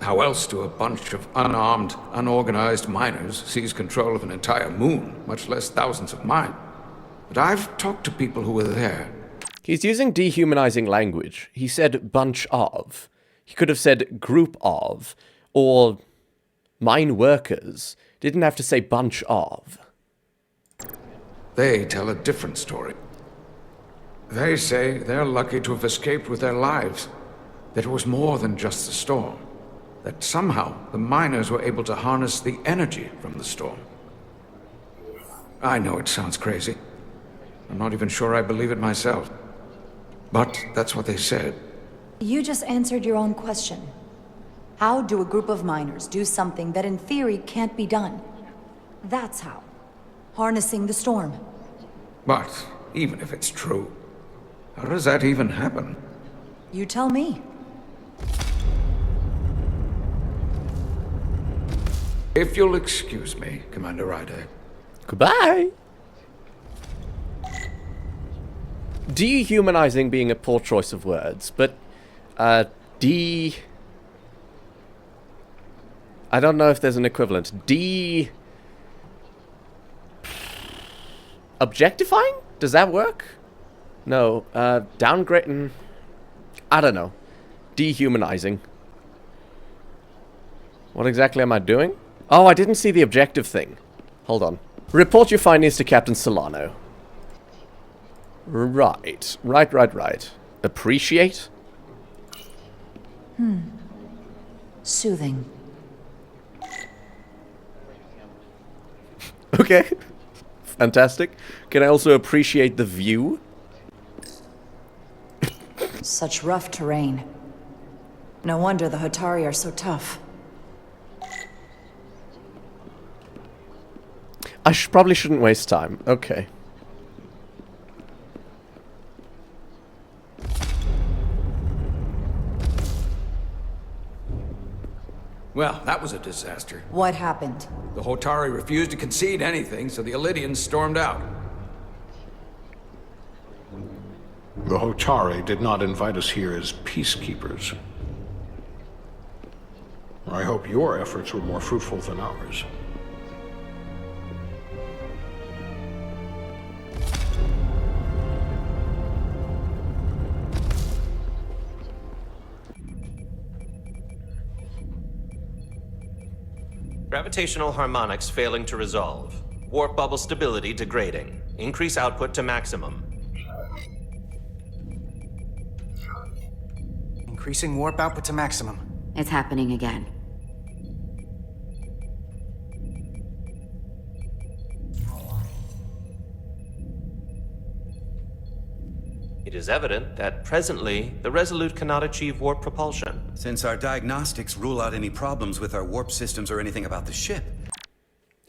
How else do a bunch of unarmed, unorganized miners seize control of an entire moon, much less thousands of mine? But I've talked to people who were there. He's using dehumanizing language. He said bunch of. He could have said group of, or mine workers. Didn't have to say bunch of. They tell a different story. They say they're lucky to have escaped with their lives. That it was more than just the storm. That somehow the miners were able to harness the energy from the storm. I know it sounds crazy. I'm not even sure I believe it myself. But that's what they said. You just answered your own question. How do a group of miners do something that in theory can't be done? That's how. Harnessing the storm. But even if it's true, how does that even happen? You tell me. If you'll excuse me, Commander Ryder. Goodbye! Dehumanizing being a poor choice of words, but, I don't know if there's an equivalent. Objectifying? Does that work? No, downgrading... I don't know. Dehumanizing. What exactly am I doing? Oh, I didn't see the objective thing. Hold on. Report your findings to Captain Solano. Right. Appreciate? Soothing. Okay. Fantastic. Can I also appreciate the view? Such rough terrain. No wonder the Hotari are so tough. I probably shouldn't waste time. Okay. Well, that was a disaster. What happened? The Hotari refused to concede anything, so the Alydians stormed out. The Hotari did not invite us here as peacekeepers. I hope your efforts were more fruitful than ours. Gravitational harmonics failing to resolve. Warp bubble stability degrading. Increase output to maximum. Increasing warp output to maximum. It's happening again. It is evident that presently, the Resolute cannot achieve warp propulsion. Since our diagnostics rule out any problems with our warp systems or anything about the ship.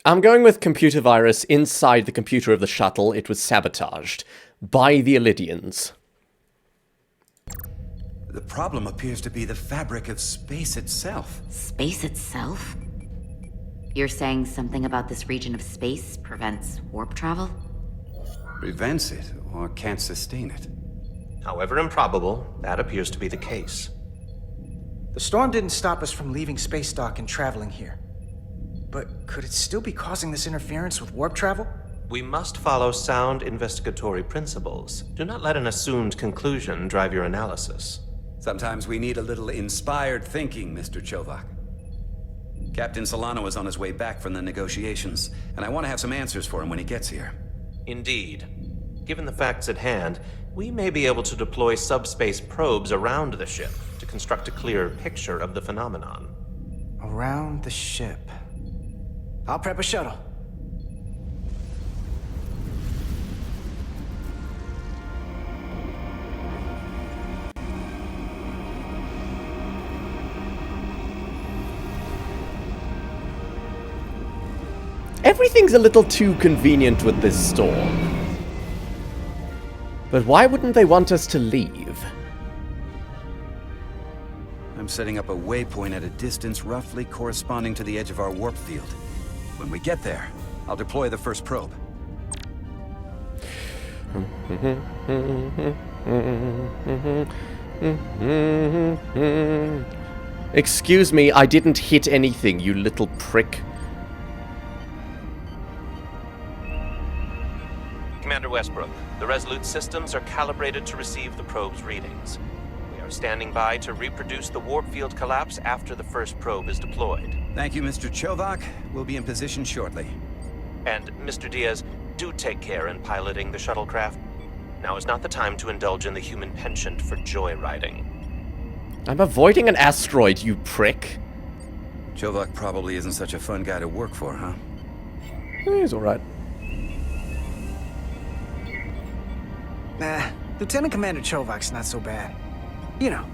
I'm going with computer virus inside the computer of the shuttle. It was sabotaged by the Alydians. The problem appears to be the fabric of space itself. Space itself? You're saying something about this region of space prevents warp travel? Prevents it, or can't sustain it. However improbable, that appears to be the case. The storm didn't stop us from leaving space dock and traveling here. But could it still be causing this interference with warp travel? We must follow sound investigatory principles. Do not let an assumed conclusion drive your analysis. Sometimes we need a little inspired thinking, Mr. Chovak. Captain Solano is on his way back from the negotiations, and I want to have some answers for him when he gets here. Indeed. Given the facts at hand, we may be able to deploy subspace probes around the ship to construct a clearer picture of the phenomenon. Around the ship. I'll prep a shuttle. Everything's a little too convenient with this storm. But why wouldn't they want us to leave? I'm setting up a waypoint at a distance roughly corresponding to the edge of our warp field. When we get there, I'll deploy the first probe. Excuse me, I didn't hit anything, you little prick. Commander Westbrook, the Resolute systems are calibrated to receive the probe's readings. We are standing by to reproduce the warp field collapse after the first probe is deployed. Thank you, Mr. Chovak. We'll be in position shortly. And, Mr. Diaz, do take care in piloting the shuttlecraft. Now is not the time to indulge in the human penchant for joyriding. I'm avoiding an asteroid, you prick. Chovak probably isn't such a fun guy to work for, huh? He's alright. Nah, Lieutenant Commander Chovak's not so bad. You know,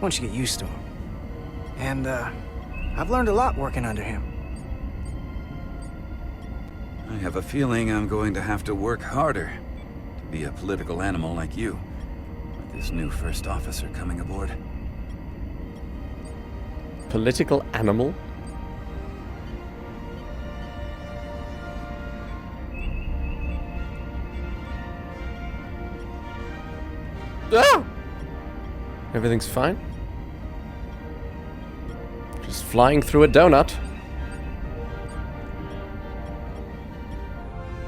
once you get used to him. And, I've learned a lot working under him. I have a feeling I'm going to have to work harder to be a political animal like you, with this new first officer coming aboard. Political animal? Ah! Everything's fine. Just flying through a donut.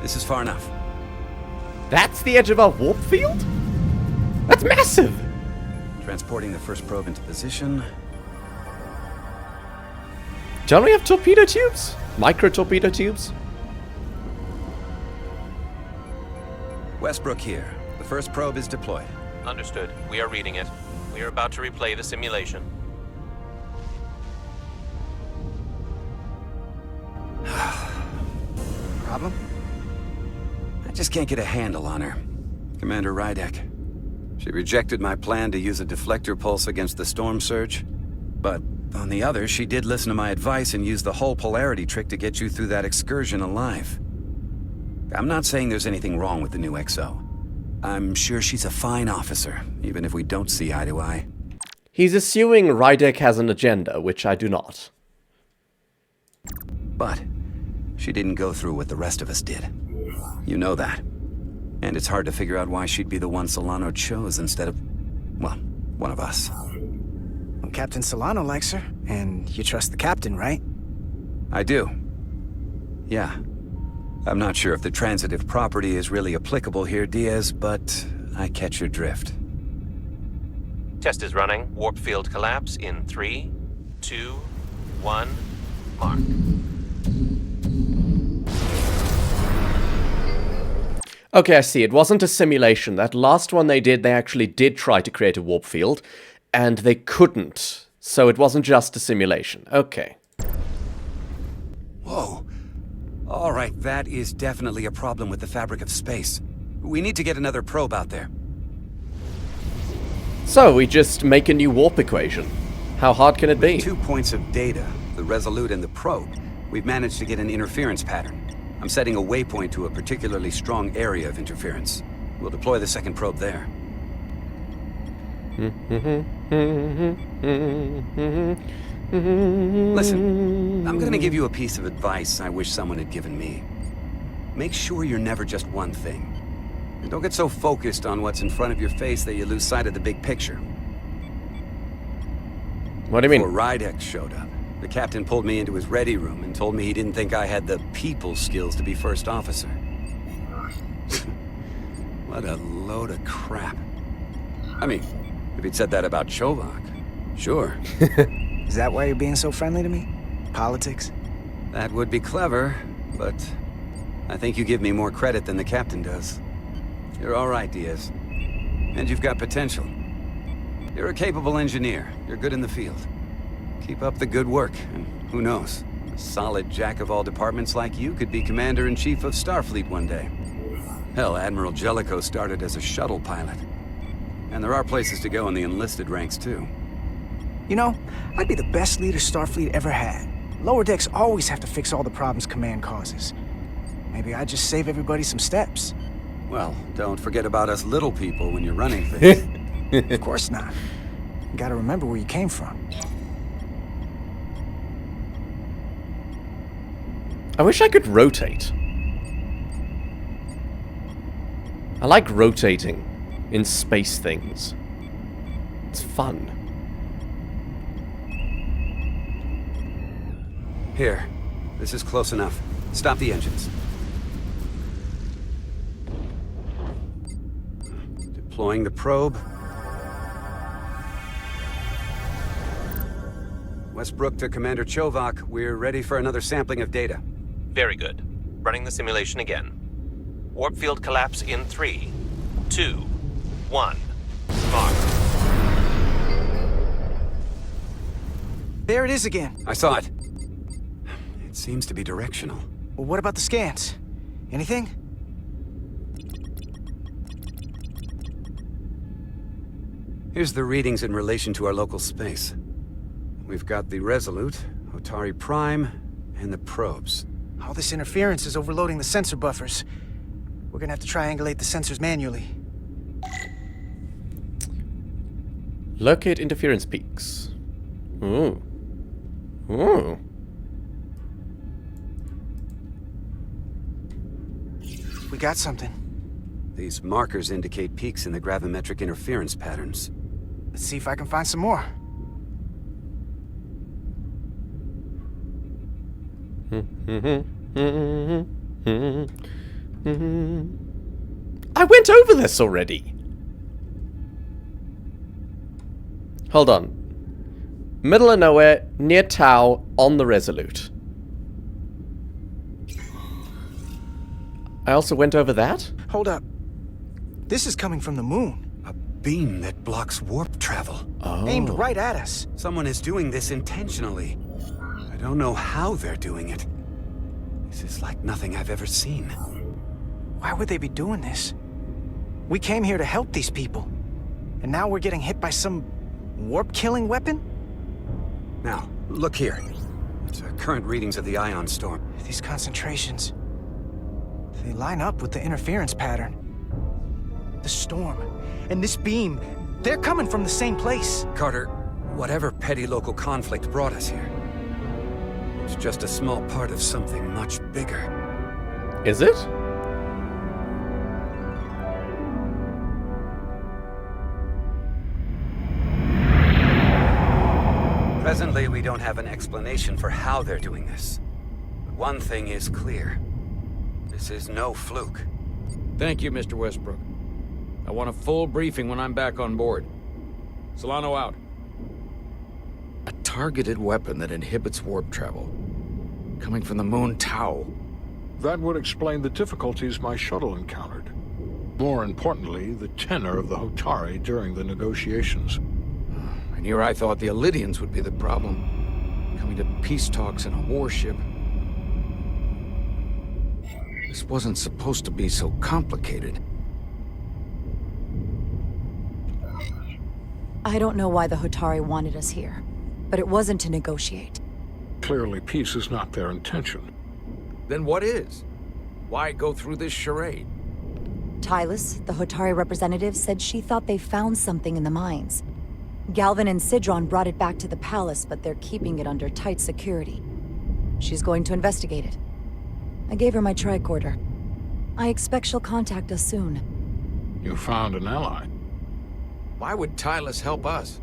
This is far enough. That's the edge of our warp field? That's massive! Transporting the first probe into position. Don't we have torpedo tubes? Micro torpedo tubes? Westbrook here. The first probe is deployed. Understood. We are reading it. We are about to replay the simulation. Problem? I just can't get a handle on her. Commander Rydek. She rejected my plan to use a deflector pulse against the storm surge. But on the other, she did listen to my advice and use the whole polarity trick to get you through that excursion alive. I'm not saying there's anything wrong with the new XO. I'm sure she's a fine officer, even if we don't see eye to eye. He's assuming Rydek has an agenda, which I do not. But she didn't go through what the rest of us did. You know that. And it's hard to figure out why she'd be the one Solano chose instead of, well, one of us. Well, Captain Solano likes her, and you trust the captain, right? I do. Yeah. I'm not sure if the transitive property is really applicable here, Diaz, but I catch your drift. Test is running. Warp field collapse in 3, 2, 1, mark. Okay, I see. It wasn't a simulation. That last one they actually did try to create a warp field, and they couldn't. So it wasn't just a simulation. Okay. Whoa. All right, that is definitely a problem with the fabric of space. We need to get another probe out there. So, we just make a new warp equation. How hard can it be? With 2 points of data, the Resolute and the probe, we've managed to get an interference pattern. I'm setting a waypoint to a particularly strong area of interference. We'll deploy the second probe there. Listen, I'm gonna give you a piece of advice I wish someone had given me. Make sure you're never just one thing. And don't get so focused on what's in front of your face that you lose sight of the big picture. What do you mean? Before Rydek showed up, the captain pulled me into his ready room and told me he didn't think I had the people skills to be first officer. What a load of crap. I mean, if he'd said that about Chovak, sure. Is that why you're being so friendly to me? Politics? That would be clever, but I think you give me more credit than the captain does. You're all right, Diaz. And you've got potential. You're a capable engineer. You're good in the field. Keep up the good work, and who knows? A solid jack of all departments like you could be Commander-in-Chief of Starfleet one day. Hell, Admiral Jellicoe started as a shuttle pilot. And there are places to go in the enlisted ranks, too. You know, I'd be the best leader Starfleet ever had. Lower decks always have to fix all the problems Command causes. Maybe I just save everybody some steps. Well, don't forget about us little people when you're running things. Of course not. You gotta remember where you came from. I wish I could rotate. I like rotating in space things. It's fun. Here, this is close enough. Stop the engines. Deploying the probe. Westbrook to Commander Chovak. We're ready for another sampling of data. Very good. Running the simulation again. Warp field collapse in 3, 2, 1. Mark. There it is again. I saw it. It seems to be directional. Well, what about the scans? Anything? Here's the readings in relation to our local space. We've got the Resolute, Hotari Prime, and the probes. All this interference is overloading the sensor buffers. We're gonna have to triangulate the sensors manually. Locate interference peaks. Ooh. Ooh. We got something. These markers indicate peaks in the gravimetric interference patterns. Let's see if I can find some more. I went over this already. Hold on. Middle of nowhere, near Tau, on the Resolute. I also went over that? Hold up. This is coming from the moon. A beam that blocks warp travel. Oh. Aimed right at us. Someone is doing this intentionally. I don't know how they're doing it. This is like nothing I've ever seen. Why would they be doing this? We came here to help these people. And now we're getting hit by some warp-killing weapon? Now, look here. It's current readings of the ion storm. These concentrations, they line up with the interference pattern. The storm and this beam, they're coming from the same place. Carter, whatever petty local conflict brought us here, it's just a small part of something much bigger. Is it? Presently, we don't have an explanation for how they're doing this. But one thing is clear. This is no fluke. Thank you, Mr. Westbrook. I want a full briefing when I'm back on board. Solano out. A targeted weapon that inhibits warp travel. Coming from the moon Tau. That would explain the difficulties my shuttle encountered. More importantly, the tenor of the Hotari during the negotiations. And here I thought the Alydians would be the problem. Coming to peace talks in a warship. This wasn't supposed to be so complicated. I don't know why the Hotari wanted us here, but it wasn't to negotiate. Clearly, peace is not their intention. Then what is? Why go through this charade? Tylus, the Hotari representative, said she thought they found something in the mines. Galvin and Sidron brought it back to the palace, but they're keeping it under tight security. She's going to investigate it. I gave her my tricorder. I expect she'll contact us soon. You found an ally. Why would Tylus help us?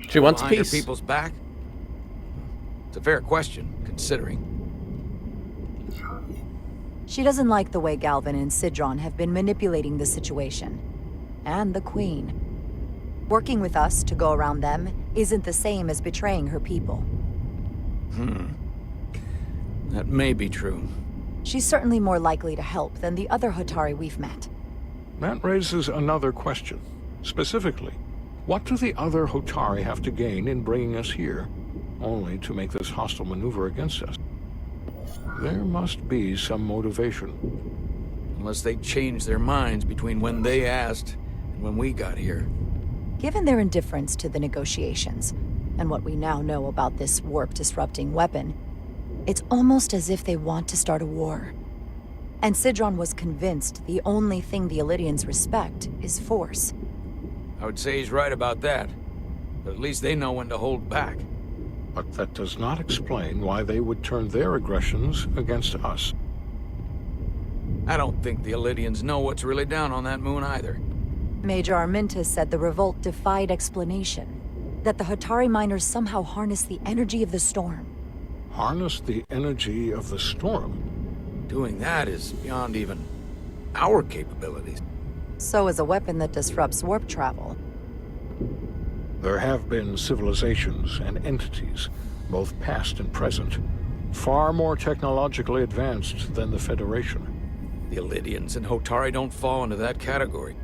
She wants Behind peace. her people's back? It's a fair question, considering. She doesn't like the way Galvin and Sidron have been manipulating the situation. And the Queen. Working with us to go around them isn't the same as betraying her people. That may be true. She's certainly more likely to help than the other Hotari we've met. That raises another question. Specifically, what do the other Hotari have to gain in bringing us here, only to make this hostile maneuver against us? There must be some motivation. Unless they changed their minds between when they asked and when we got here. Given their indifference to the negotiations, and what we now know about this warp-disrupting weapon, it's almost as if they want to start a war. And Sidron was convinced the only thing the Alydians respect is force. I would say he's right about that. But at least they know when to hold back. But that does not explain why they would turn their aggressions against us. I don't think the Alydians know what's really down on that moon either. Major Arminta said the revolt defied explanation. That the Hotari miners somehow harness the energy of the storm. Harness the energy of the storm? Doing that is beyond even our capabilities. So is a weapon that disrupts warp travel. There have been civilizations and entities, both past and present, far more technologically advanced than the Federation. The Alydians and Hotari don't fall into that category.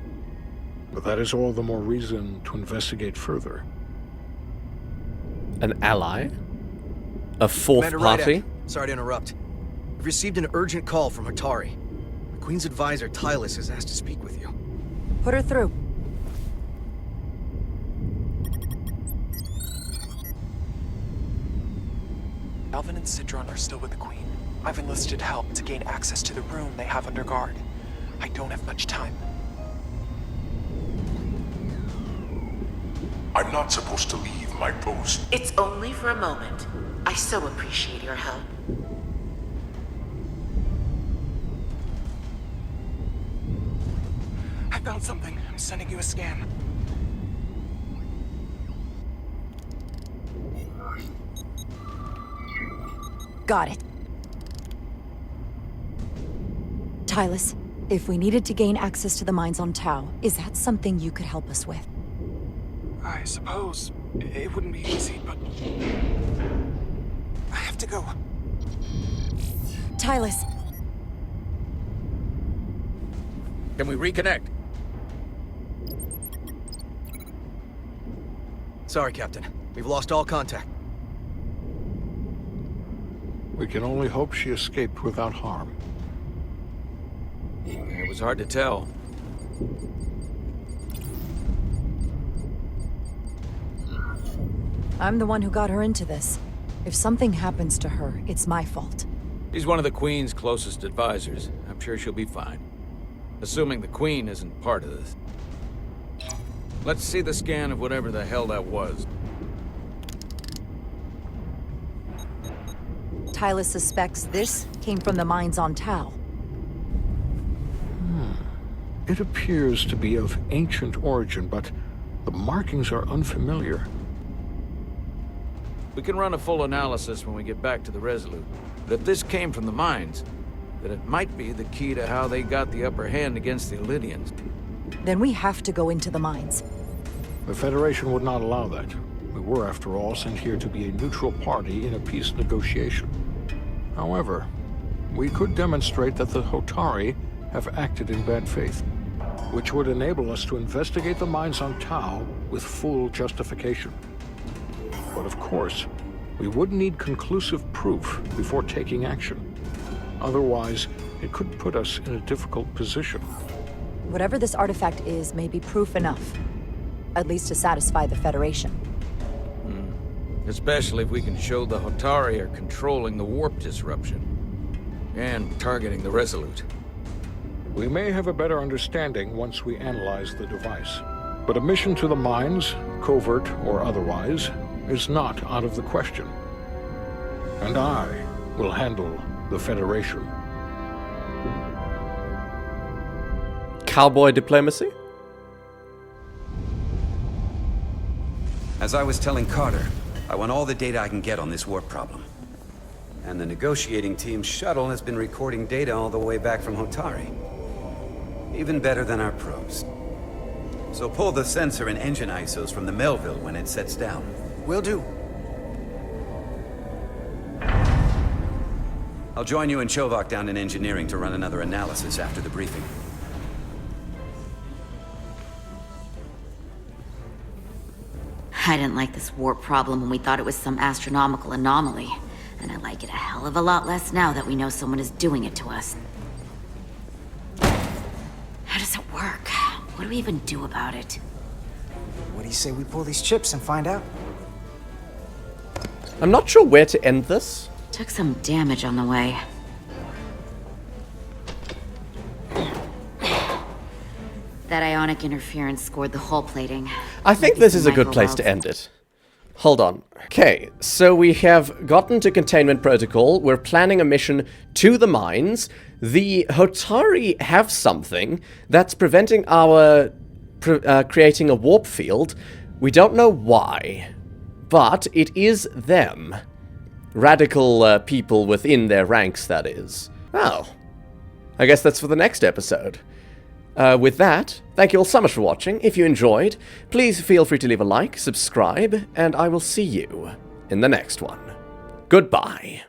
But that is all the more reason to investigate further. An ally? A fourth Commander party? Rydak, sorry to interrupt. I've received an urgent call from Hotari. The Queen's advisor, Tylus, has asked to speak with you. Put her through. Alvin and Sidron are still with the Queen. I've enlisted help to gain access to the room they have under guard. I don't have much time. I'm not supposed to leave my post. It's only for a moment. I so appreciate your help. I found something. I'm sending you a scan. Got it. Tylus, if we needed to gain access to the mines on Tau, is that something you could help us with? I suppose it wouldn't be easy, but I have to go. Tylus. Can we reconnect? Sorry, Captain. We've lost all contact. We can only hope she escaped without harm. It was hard to tell. I'm the one who got her into this. If something happens to her, it's my fault. She's one of the Queen's closest advisors. I'm sure she'll be fine. Assuming the Queen isn't part of this. Let's see the scan of whatever the hell that was. Tylus suspects this came from the mines on Tau. It appears to be of ancient origin, but the markings are unfamiliar. We can run a full analysis when we get back to the Resolute. But if this came from the mines, then it might be the key to how they got the upper hand against the Alydians. Then we have to go into the mines. The Federation would not allow that. We were, after all, sent here to be a neutral party in a peace negotiation. However, we could demonstrate that the Hotari have acted in bad faith, which would enable us to investigate the mines on Tau with full justification. But of course, we would need conclusive proof before taking action. Otherwise, it could put us in a difficult position. Whatever this artifact is may be proof enough. At least to satisfy the Federation. Especially if we can show the Hotari are controlling the warp disruption. And targeting the Resolute. We may have a better understanding once we analyze the device. But a mission to the mines, covert or otherwise, is not out of the question. And I will handle the Federation. Cowboy diplomacy? As I was telling Carter, I want all the data I can get on this warp problem. And the negotiating team's shuttle has been recording data all the way back from Hotari. Even better than our probes. So pull the sensor and engine ISOs from the Melville when it sets down. Will do. I'll join you and Chovak down in engineering to run another analysis after the briefing. I didn't like this warp problem when we thought it was some astronomical anomaly. And I like it a hell of a lot less now that we know someone is doing it to us. How does it work? What do we even do about it? What do you say we pull these chips and find out? I'm not sure where to end this. Took some damage on the way. That ionic interference scored the hull plating. I think this is a good place to end it. Hold on. Okay, so we have gotten to containment protocol. We're planning a mission to the mines. The Hotari have something that's preventing our creating a warp field. We don't know why, but it is them. Radical people within their ranks, that is. Oh. I guess that's for the next episode. With that, thank you all so much for watching. If you enjoyed, please feel free to leave a like, subscribe, and I will see you in the next one. Goodbye.